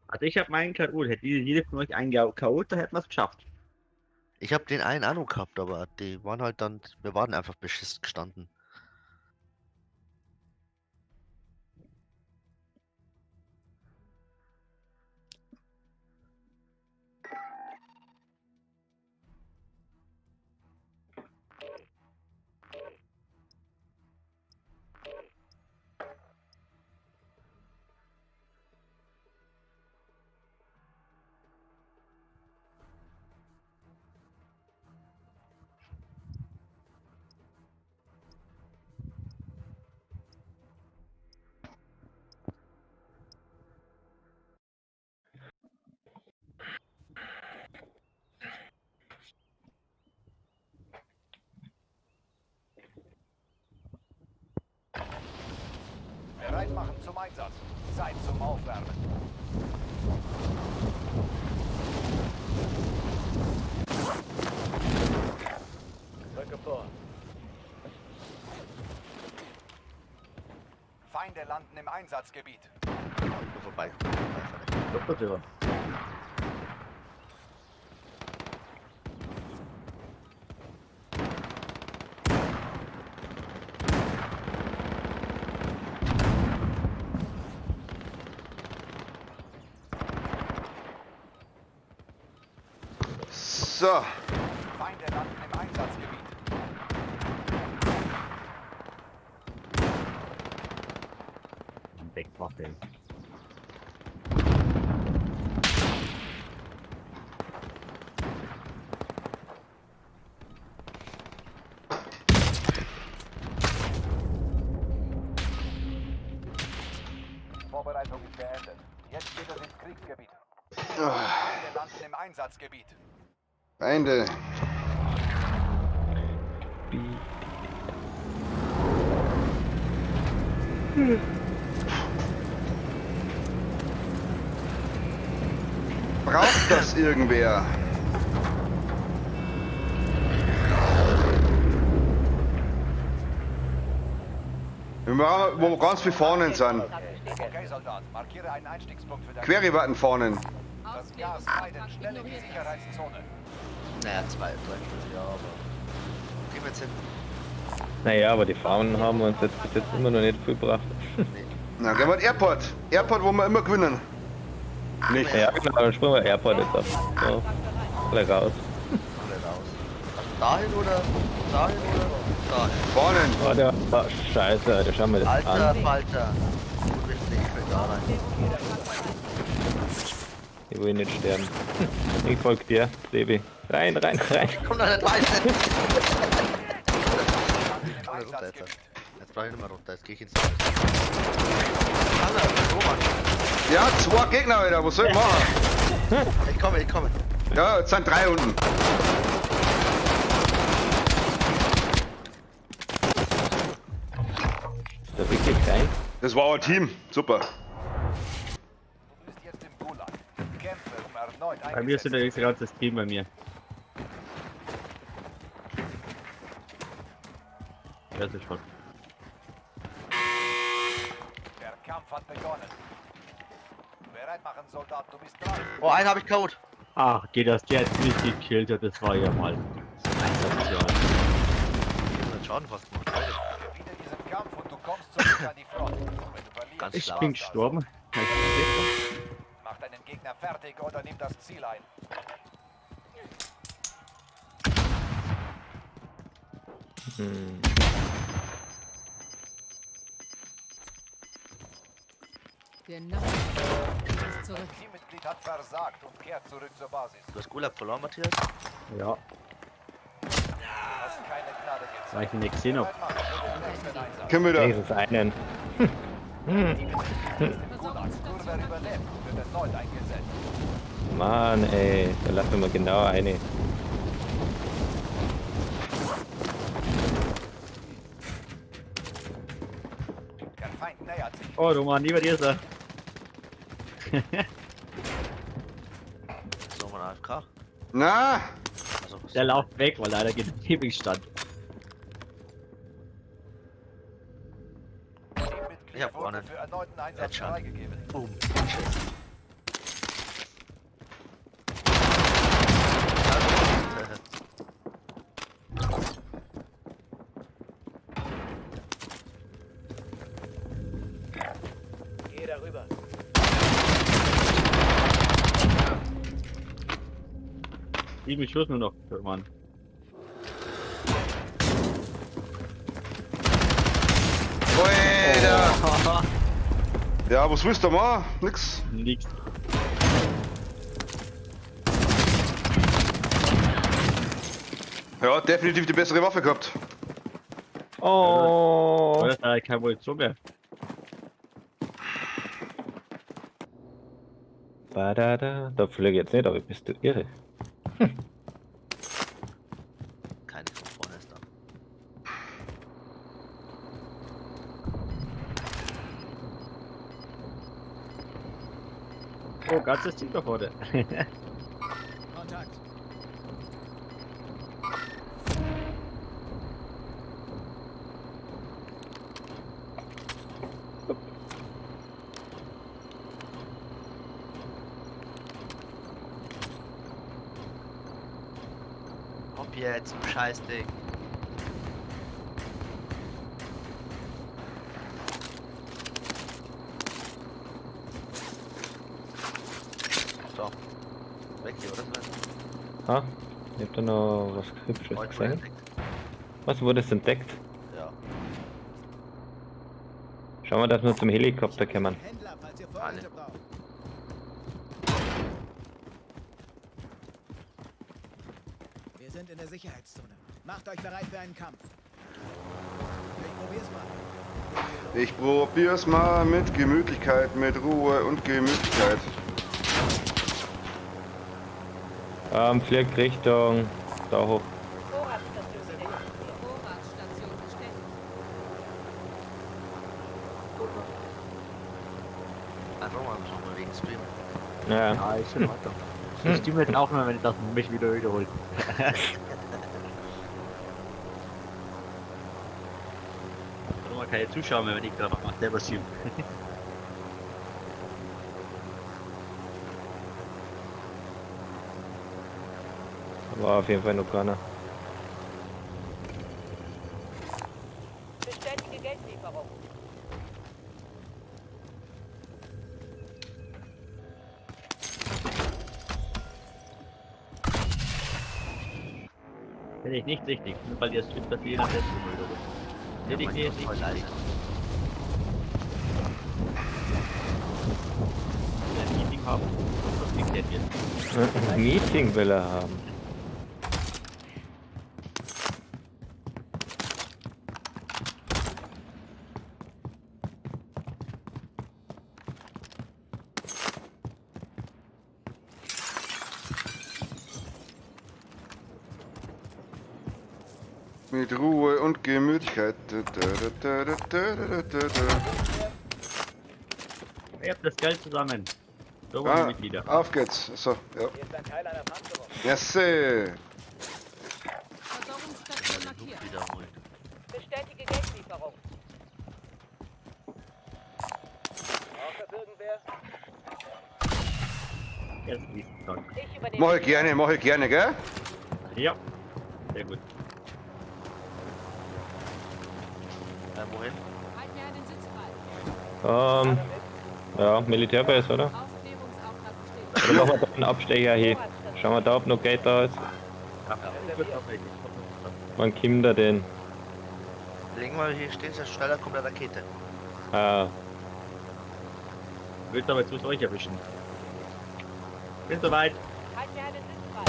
Also ich hab meinen K.O. Hätte jeder von euch einen K.O., da hätten wir es geschafft. Ich habe den einen Ahnung gehabt, aber die waren halt dann, wir waren einfach beschissen gestanden. Bereit machen zum Einsatz. Zeit zum Aufwärmen. Rücke vor. Feinde landen im Einsatzgebiet. Nur vorbei. Doppeltür. So. Feinde landen im Einsatzgebiet. Wegmachen. Vorbereitung ist beendet. Jetzt geht es ins Kriegsgebiet. Ah, Feinde landen im Einsatzgebiet. Feinde. Braucht das irgendwer? Wir brauchen, wo wir ganz viel vorne sind. Okay, Soldat, markiere einen Einstiegspunkt für dein Query warten vorne. Das Gas meiden, schnell in die Sicherheitszone. Naja, 2, 3 ja, aber. Gehen wir jetzt hin. Naja, aber die Fahnen haben uns jetzt bis jetzt immer noch nicht viel gebracht. Na, gehen wir Airport. Airport, wo wir immer gewinnen. Nicht. Ja, genau, dann springen wir Airport jetzt ab. So, alle raus. Alle raus. Also dahin oder dahin? Vorne. Oh, der, oh, scheiße, da schauen wir das Alter an. Falter. Gut, richtig, ich will da rein. Ich will nicht sterben. Ich folge dir, Sebi. Rein, rein, rein. Komm da nicht rein! Im Einsatzgebiet. Jetzt brauche ich nicht mehr runter, jetzt gehe ich ins Haus. Alter, Roman, Ja, 2 Gegner wieder. Was soll ich machen? ich komme. Ja, jetzt sind 3 unten. Da wirklich rein. Das war ein Team. Super. Du bist jetzt im Gulag. Kämpfe, um erneut Bei mir sind eingesetzt. das ganze Team bei mir. Das ist schon. Der Kampf hat begonnen. Bereit machen, Soldat, du bist dran. Oh, einen habe ich Code. Ach, geht das der jetzt nicht gekillt hat, das war ja mal. Sensation. 100 Schaden fast gemacht. Leute. Gewinne diesen Kampf und du kommst zurück an die Front. Wenn du verlierst, Ganz Ich klar. bin gestorben. mach deinen Gegner fertig oder nimm das Ziel ein. Hm. Der Nachbarn ist zurück. Teammitglied hat versagt und kehrt zurück zur Basis. Du hast Gulag verloren, Matthias? Ja, Du hast keine Gnade gezeigt. weil ich ihn nicht gesehen hab. Bereit machen für den nächsten Einsatz. Können wir da. Wenigstens einen. Gulag, nur wer überlebt, wird erneut eingesetzt. Mann, ey. Da lassen wir genau eine. Der Feind nähert sich. Oh, du Mann, lieber dir ist er. So, mein AFK. Na, Also, Der lauft weg, weil leider geht der Nebel stand. Teammitglied Ich hab wurde gewonnen. für erneuten Einsatz Headshot. freigegeben. boom. Geh darüber. Sieben Schuss nur noch, Mann. Alter. Ja, was willst du mal? Nix. Nix. Ja, definitiv die bessere Waffe gehabt. Oh. Das war kein Munition mehr. Badada. Da fliege ich jetzt nicht, aber bist du irre. Keine von vorne ist da. Oh, ganzes Team da vorne. Kontakt. Hopp jetzt, du Scheißding. So. Weg hier, oder? Ah, ich hab da noch was Hübsches Heute gesehen. entdeckt. Was wurde es entdeckt? Ja. Schauen wir, dass wir zum Helikopter kommen. Händler, falls ihr Vorräte braucht. Wir sind in der Sicherheitszone. Macht euch bereit für einen Kampf. Ich probier's mal. Ich probier's mal mit Gemütlichkeit, mit Ruhe und Gemütlichkeit. Fliegt Richtung da hoch. Vorratstation identifiziert. Vorratsstation bestätigt. Einfach mal schon mal wegen Stream. Ja, Ja, ist in Ordnung. Ich stimme jetzt auch mal, wenn ich das mich wieder wiederholt. Oder man keine Zuschauer mehr, wenn ich gerade noch selber stream. war auf jeden Fall noch keiner. Bestätige Geldlieferung. Finde ich nicht richtig, nur weil ihr es stimmt, dass ihr nach letzten Mal wiederholt. Finde ich nicht richtig. Wenn wir ein Meeting haben, was liegt denn jetzt? Ein Meeting will er haben. Mit Ruhe und Gemütlichkeit. Ihr habt das Geld zusammen. So wollen Ah, Mitglieder. auf geht's. So, ja. Hier ist ein Teil einer Panzerung. Yes. Versorgungsstation markiert. Wiederholen. Bestätige Geldlieferung. Braucht das irgendwer? Jetzt liest schon. Ich übernehme. Mach ich gerne, gell? Ja. Sehr gut. Wohin? Halt mir einen Sitz frei. Ja, Militärbase, oder? Aufklärungsauftrag bestätigt. Oder machen wir da einen Abstecher hier. Schauen wir da, ob noch Geld da ist. Ja, ich würde auch richtig. Wann kommt er denn? Legen wir hier stehen, so schneller kommt eine Rakete. Ah, Willst aber zu euch erwischen. Bin soweit. Halt mir einen Sitz frei.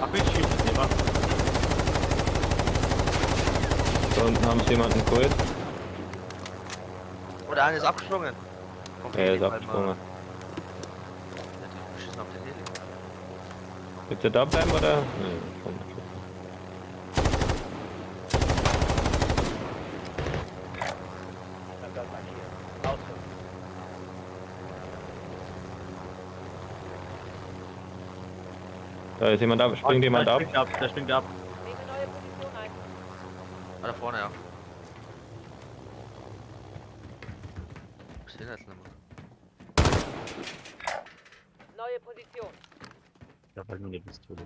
Ach, ich schieße nicht, was? da unten haben sie jemanden geholt. Oder einer ist abgesprungen. Vom Er ist Heli, weil abgesprungen. wir- Ja, die schießen auf den Heli. Willst du da bleiben, oder? Nee, komm. Standort markiert. Ausrücken. Da ist jemand ab, springt jemand ab. Da springt ab. Nehme neue Position ein. Ah, da vorne, ja. Ich sehe das nicht mehr. Neue Position. Ich hab halt nur eine Pistole.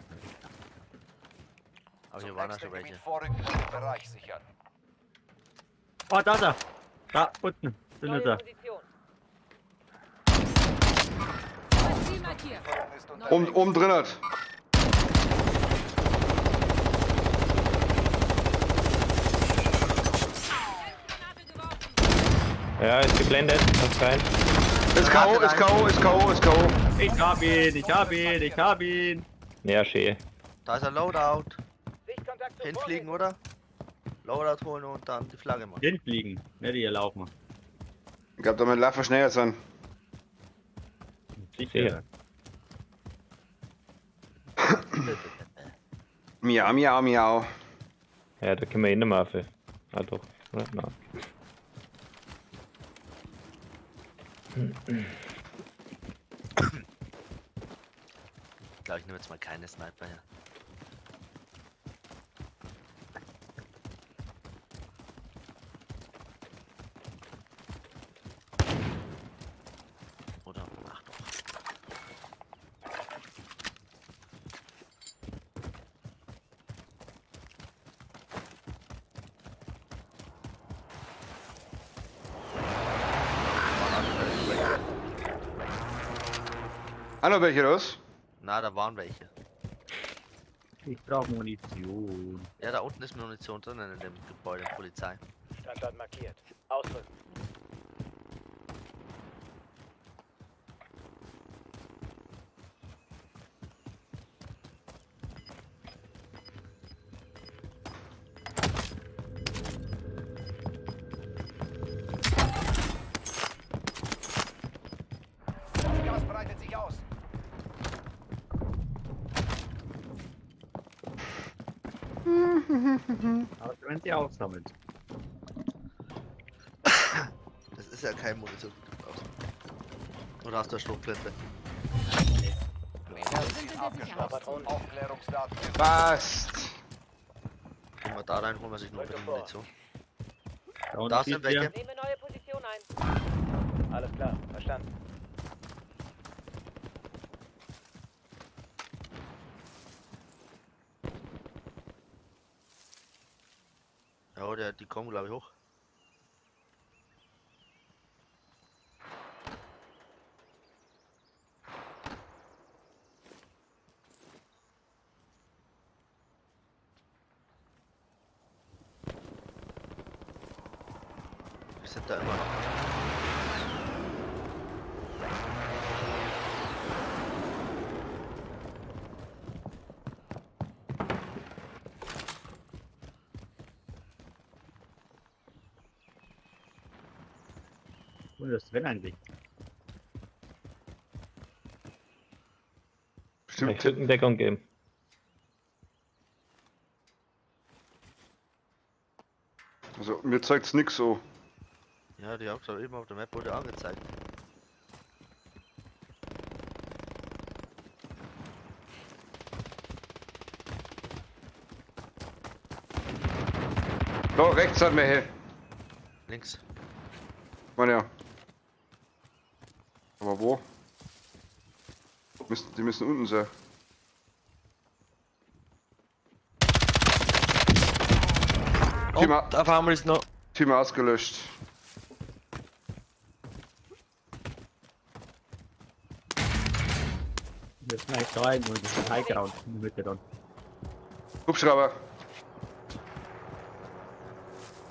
Aber hier Zum waren ja nächsten schon welche. Gebiet vorrücken und den Bereich sichern. Oh, da ist er. Da, unten. Sind Neue wir. Position. Mein Ziel markiert. Vorrücken ist unterwegs. Oben drin hat. Granate geworfen. Ja, ist geblendet. Kann sein. Ist K.O., ist K.O., ist K.O., ist K.O. Ich hab ihn, ich hab ihn, ich hab ihn. Ja, schön. Da ist ein Loadout. Sichtkontakt zu Hinfliegen, Vorräten. oder? Loadout holen und dann die Flagge machen. Hinfliegen. Ne, die hier laufen. Ich glaub, damit laufen wir schneller sein. Sicher. Miau, miau, miau. Ja, da können wir eh nicht mehr für. Ah, doch. Oder? Nein. Ich glaube, ich nehme jetzt mal keine Sniper her. Auch noch welche raus? Na, da waren welche. Ich brauche Munition. Ja, da unten ist Munition drin in dem Gebäude, Polizei. Standort markiert. Ausrücken. Das Gas breitet sich aus. Aber wenn sie aufsammelt. Das ist ja kein Munition. Oder hast du eine Schrotflinte? Miner sind in der abgeschlossen. Patronen. Aufklärungsdaten. Passt. Gehen wir da rein, holen wir sich noch ein bisschen Munition. unten Da schießt sind welche. wer. Nehme neue Position ein. Alles klar, verstanden. Ja, die kommen glaube ich hoch. Wir sind da immer noch. Und das Sven eigentlich. Bestimmt. Ich Rückendeckung geben. Also mir zeigt's nix so. Ja, die Hauptsache eben auf der Map wurde angezeigt. Da rechts hat wir hier. Links. Mann ja. Aber wo? Die müssen unten sein. Thema, Auf einmal ist noch. Thema ausgelöscht. Das ist gleich rein und das ist Highground in der Mitte dann. Hubschrauber.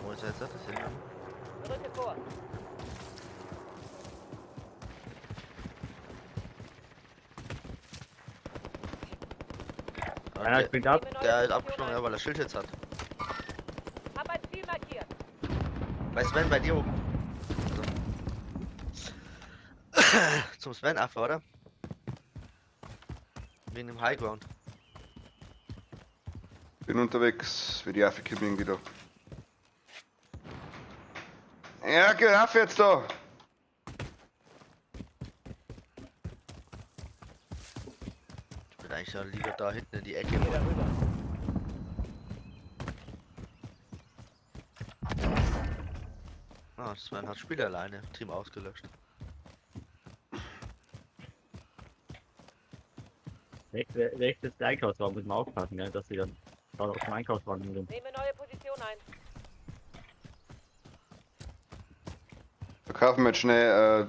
Wo ist er jetzt? Das ist hinten. Rücke vor. Einer springt ab. Nehme neue Der ist Position abgesprungen, ein. ja, weil er Schild jetzt hat. Hab ein Ziel markiert. Bei Sven, bei dir oben. So. Zum Sven ab, oder? Wegen dem Highground. Bin unterwegs. Für die Affe kommen wieder. Ja, Giraffe jetzt da. Ich bin eigentlich ja lieber da hinten in die Ecke. Geh darüber. Ah, Sven hat Spiel alleine. Team ausgelöscht. Rechts ist der Einkaufswagen, muss man aufpassen, gell, dass sie dann auf dem Einkaufswagen sind. Nehme neue Position ein. Verkaufen wir jetzt schnell,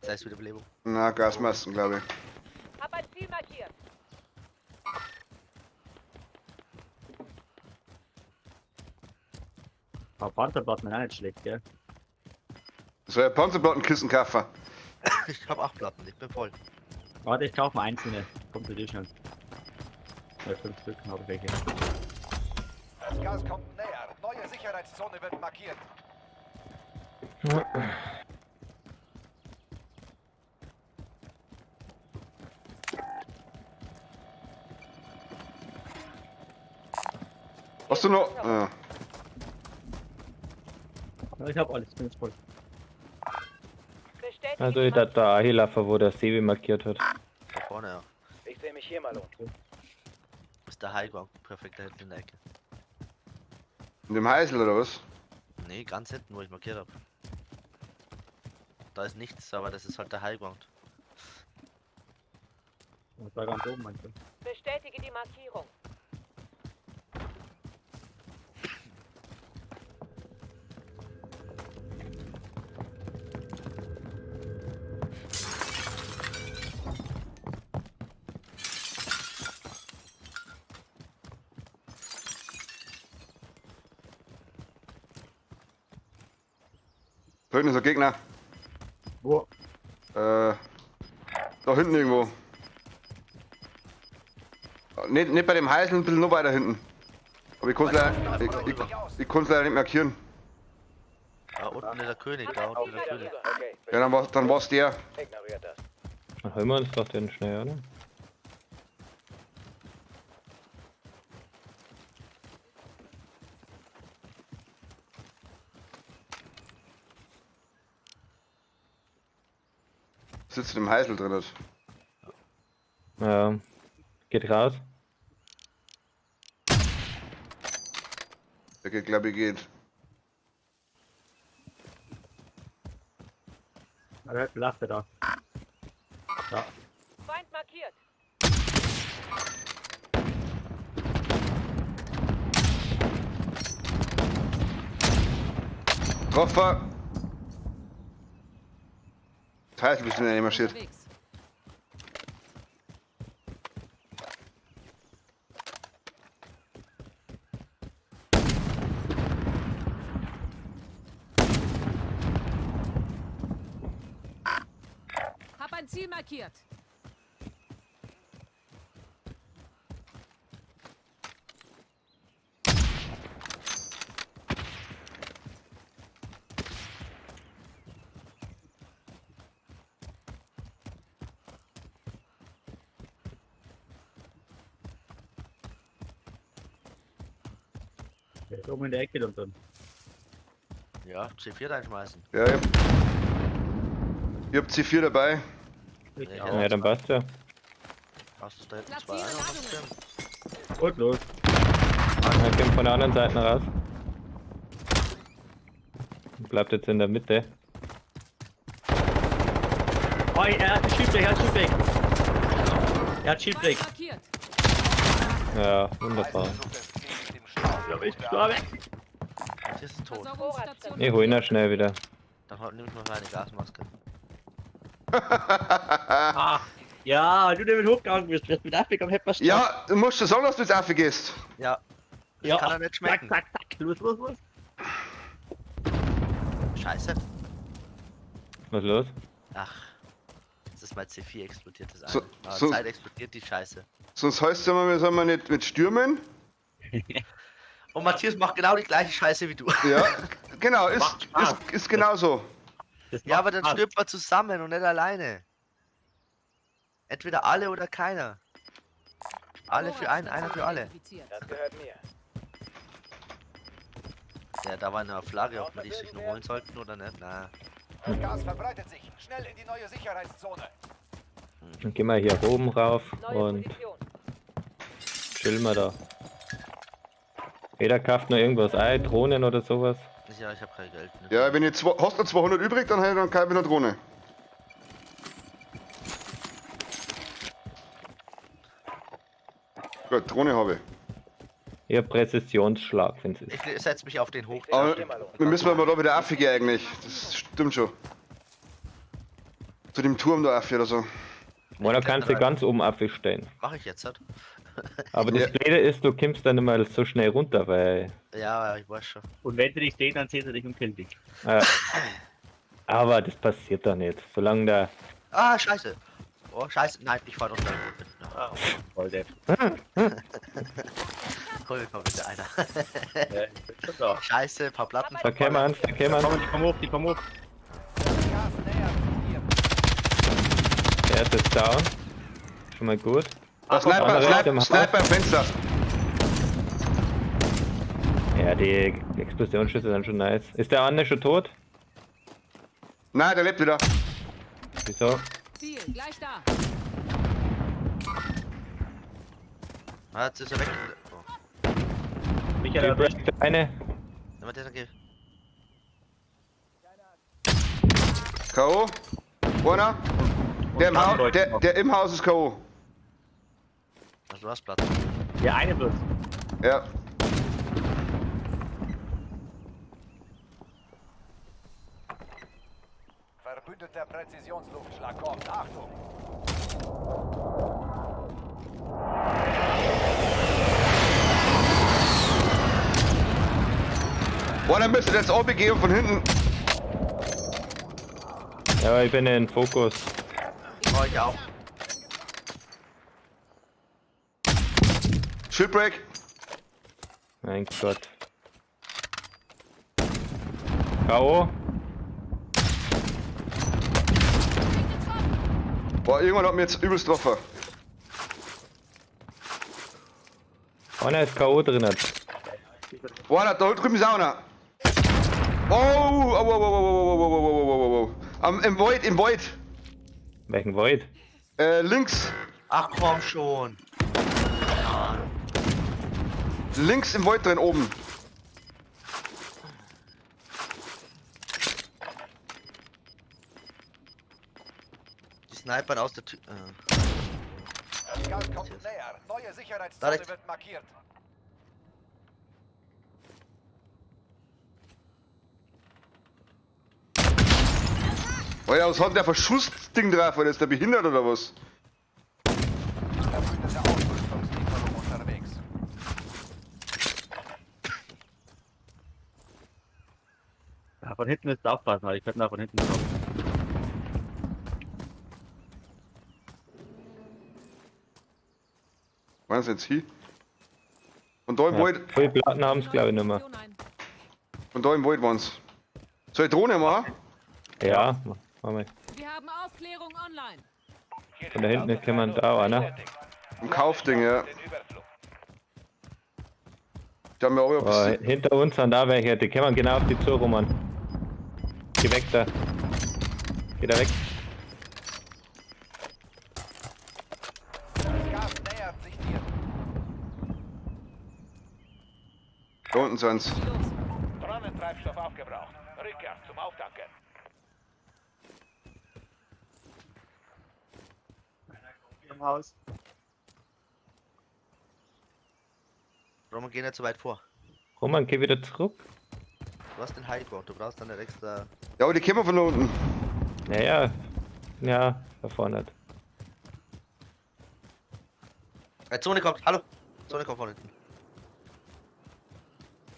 Selbstwiederbelebung. na, Gasmasken, glaube ich. Hab ein Ziel markiert. Aber Panzerplatten auch nicht schlecht, gell? Das wäre Panzerplattenkissenkaffer. Ich hab 8 Platten, ich bin voll. Warte, ich kaufe mal einzelne. Kommt zu dir schnell. Ja, 5 Stück habe ich welche. Das Gas kommt näher. Neue Sicherheitszone wird markiert. Hast du noch? Ja. Ja, ich habe alles, bin jetzt voll. Bestätige Also die der Ahilaffer, wo der Sebi markiert hat. Da vorne, ja. Ich sehe mich hier mal um. Ist der Highground. Perfekt, da hinten in der Ecke. In dem Heisel oder was? Nee, ganz hinten, wo ich markiert habe. Da ist nichts, aber das ist halt der Highground. Das war ganz oben, meinst du? Bestätige die Markierung. Da hinten ist ein Gegner. Wo? Da hinten irgendwo. Nicht bei dem Heißen, ein bisschen noch weiter hinten. Aber ich kann es leider nicht markieren. Da unten ist der König, da unten ist der König. Okay, Ja, dann war's der. ignoriert das. Dann holen wir uns doch den schnell, oder? Sitzt im Heißel drin. Ja. Geht raus. Der geht, glaube ich, geht. Lass er da. Da. Feind markiert. Treffer! Das Heißel bist du nicht marschiert. Unterwegs. Hab ein Ziel markiert. Der ist oben in der Ecke und dann. Ja, C4 reinschmeißen. Ja, ich hab C4 dabei. Ich Ja. auch. Ja, dann passt ja. Hast du da hinten zwei Platziere Eier? Ladungen. Und los. Dann kommt von der anderen Seite raus. Bleibt jetzt in der Mitte. Oh, er hat Schiebweg, er hat Schiebweg. Er hat Schiebweg. Feind markiert. Ja, wunderbar. Heißel sucht das Ziel mit dem Stau. Ja, ich war weg. Jetzt ist es tot. Versorgungsstation. Ich hol ihn schnell wieder. Dann nimm ich mal meine Gasmaske. Ah, ja, du damit hochgegangen bist, wirst mit Afrika am Heppers. Ja, du musst schon sagen, dass du jetzt aufgehst. Ja, ja. kann er nicht schmecken. Zack, zack, zack. Los, los, los. Scheiße. Was ist los? Ach. Das ist mein C4 explodiert, das So- eine. Aber so- Zeit explodiert die Scheiße. Sonst heißt es immer, wir sollen mal nicht mit stürmen. Und Matthias macht genau die gleiche Scheiße wie du. Ja, genau, Macht ist Spaß. genau so. Das Ja, macht aber dann Spaß. stirbt man zusammen und nicht alleine. Entweder alle oder keiner. Alle für einen, einer für alle. Identifiziert. Das gehört mir. Ja, da war eine Flagge, ob wir die sich noch holen sollten oder nicht. Na, Das Gas verbreitet sich. Schnell in die neue Sicherheitszone. Dann gehen wir hier oben rauf Neue und Position. chillen wir da. Jeder kauft noch irgendwas ein, Drohnen oder sowas. ja, ich habe kein Geld. Ne? Ja, wenn ihr hast du 200 übrig, dann halt dann keine eine Drohne. Gut, Drohne habe ich. Ihr Präzisionsschlag, wenn es ist. Ich setze mich auf den hoch. Aber wir müssen aber da wieder aufgehen eigentlich. Das stimmt schon. Zu dem Turm da auf oder so. Oder kannst du ganz oben abstellen. Mache ich jetzt halt. Aber das Ja. Blöde ist, du kommst dann immer so schnell runter, weil. Ja, ich weiß schon. Und wenn sie dich sehen, dann sehen sie dich und killen dich. Aber das passiert doch nicht. Solange da. Ah, scheiße. Oh, scheiße. Nein, ich fahr doch schnell. Ah, voll der. Komm, komm bitte einer. Ja, ich bin schon da. Scheiße, paar Platten. Da kämen an, da kämen an. Die kommen hoch, die kommen hoch. Das Gas nähert sich hier. Der ist jetzt down. Schon mal gut. Sniper, andere Sniper, im Haus. Sniper im Fenster. Ja, die Explosionsschüsse sind schon nice. Ist der andere schon tot? Nein, der lebt wieder. Wieso? Ziel, gleich da. Ah, jetzt ist er weg. Oh. Michael, da drin. Der eine. Ja, der geht. K.O. Einer. Der im Haus ist K.O. Also du hast Platz. Der eine bloß. Ja. Verbündeter Präzisionsluftschlag kommt. Achtung! Boah, dann müsst ihr jetzt auch begeben von hinten. Ja, ich bin in Fokus. Oh, ich auch. Shieldbreak. Mein Gott. K.O. Boah, irgendwann hat mir jetzt übelst getroffen. Einer ist K.O. drin. Boah, da drüben ist auch einer. Oh. Im Void, im Void. Welchen Void? Links. Ach komm schon. Links im Void drin, oben. Die snipern aus der Tür. Das Gas kommt näher. Neue Da Sicherheitszone rechts. wird markiert. Boah, ja, was hat der Verschussding drauf? Ist der behindert oder was? Verbündete Ausrüstungslieferung unterwegs. Ja, von hinten müsst ihr aufpassen, weil ich könnte da von hinten kommen. Was jetzt hier? Und da im Void, Ja, viele Platten haben es glaube ich nicht mehr. Position ein. und da im Void waren's. Soll ich Drohne machen? Ja, mach mal. Wir haben Aufklärung online. Von da hinten ist jemand da, oder? Im Kaufding, ja. Den Überflug. Ich hab mir auch Oh, etwas. hinter uns sind da welche, die kommen genau auf die zu, Roman. Geh weg da. Geh da weg. Das Gas nähert sich dir. Da unten sind's. Los. Brennentreibstoff aufgebraucht. Rückkehr zum Auftanken. Im Haus. Roman, geh nicht so weit vor. Roman, geh wieder zurück. Du hast den Highground, du brauchst dann nicht extra. Ja, aber die kommen von da unten. Ja, da vorne. Zone kommt, hallo! Zone kommt von hinten.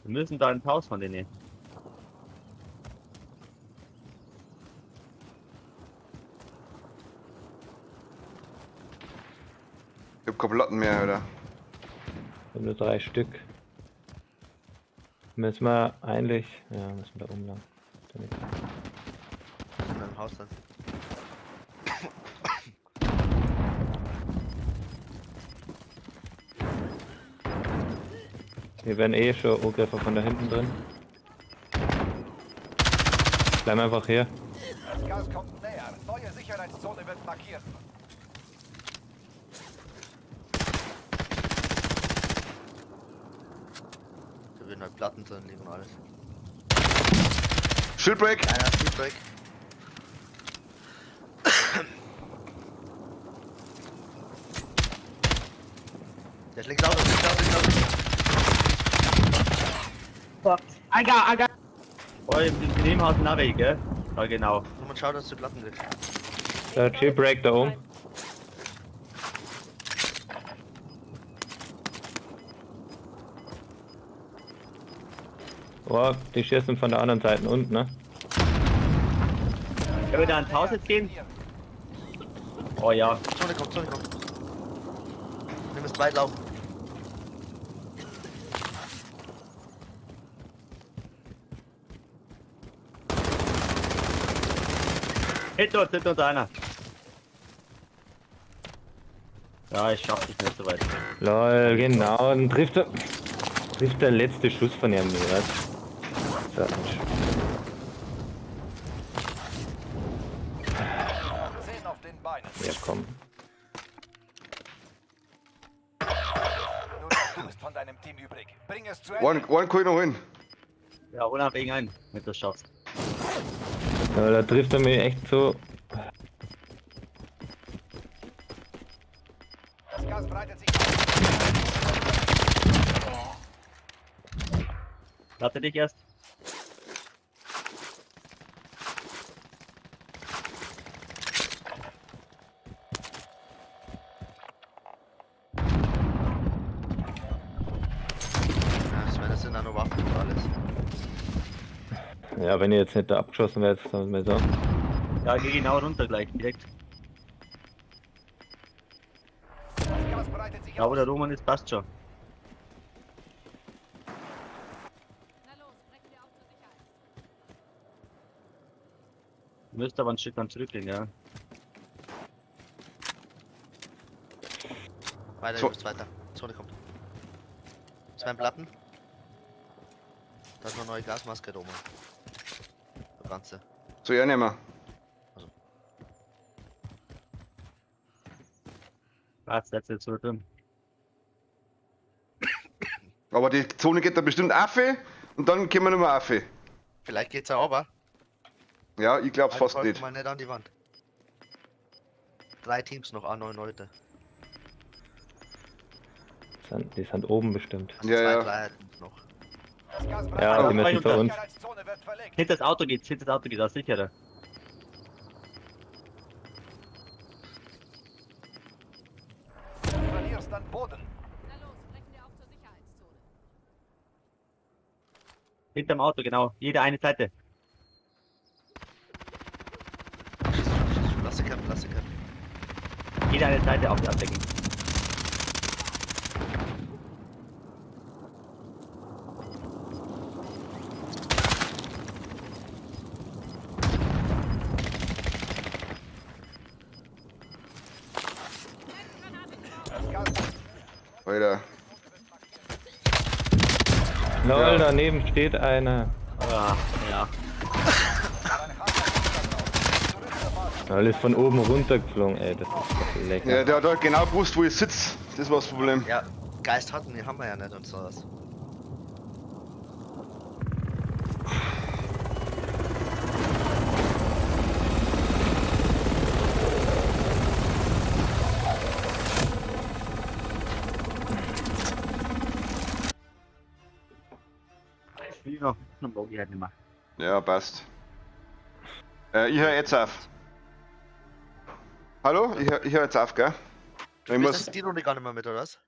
Wir müssen da ins Haus von denen. Ich hab keine Platten mehr, oder? Wir haben nur 3 Stück. Müssen wir eigentlich. Ja, müssen wir da umlang. In deinem Haus dann. Wir werden eh schon Angriffe von da hinten drin. Bleiben einfach hier. Das Gas kommt näher. Neue Sicherheitszone wird markiert. Da würden halt Platten drin liegen und alles. Shieldbreak. Einer Speedbreak. Der ist links aus, links aus. Oh, im Nebenhaus sind auch welche, gell? Ja, genau. Roman, schau, dass du Platten kriegst. Der Jailbreak da oben. Oh, die schießen von der anderen Seite unten, ne? Können wir da ins Haus jetzt gehen? Oh ja. Zone kommt, Zone kommt. Wir müssen weit laufen. Hinter uns einer. Ja, ich schaff dich nicht so weit. Lol, genau, dann trifft der letzte Schuss von ihm nicht, was? So, 10 auf den Beinen. ja komm. Nur noch du bist von deinem Team übrig. Bring es zu Ende. One kann ich noch hin. Ja, unabhängig ein, wenn du es schaffst. Ja, da trifft er mich echt so. Das Gas breitet sich aus. Warte dich erst. Ja, Sven, das sind da nur Waffen und alles. Ja, wenn ihr jetzt nicht da abgeschossen werdet, sagen wir so. Ja, geh genau runter gleich, direkt. Das Gas breitet sich Da wo aus. der Roman ist, passt schon. Na los, brechen wir auf zur Sicherheit. Müsste aber ein Stück dann zurückgehen, ja. Weiter, So. Jungs, weiter. Zone kommt. 2 Platten. Da ist noch eine neue Gasmaske da oben. Der ganze. So, ja, nehmen wir. Was, jetzt so drin. Aber die Zone geht da bestimmt auf und dann können wir nicht mehr auf. Vielleicht geht's auch aber. Ja, ich glaub's fast Folgt nicht. mal nicht an die Wand. 3 Teams noch, 9 Leute. Die sind oben bestimmt. Also Ja, 2, ja. 3 noch. Das Gas breitet Ja, sich die müssen aus. für uns. Sicherheitszone wird verlegt. Hinter das Auto geht's, auch sicherer. Du verlierst an Boden. Na los, brechen wir auf zur Sicherheitszone. Hinterm Auto, genau. Jede eine Seite. Klassiker, Klassiker. Jede eine Seite auf die Abdeckung. Das Gas Alter. Lol, Ja. daneben steht einer. Ah, ja. Lol, ist von oben runtergeflogen, ey, das ist doch lecker. Ja, der hat halt genau gewusst, wo ich sitze. Das war das Problem. Ja, Geist hatten wir, haben wir ja nicht und sowas. Spiel noch. Dann brauche ich halt nicht mehr. Ja, passt. Ich höre jetzt auf. Hallo? Ich hör jetzt auf, gell? Ich Du muss. spielst die Runde gar nicht mehr mit, oder was?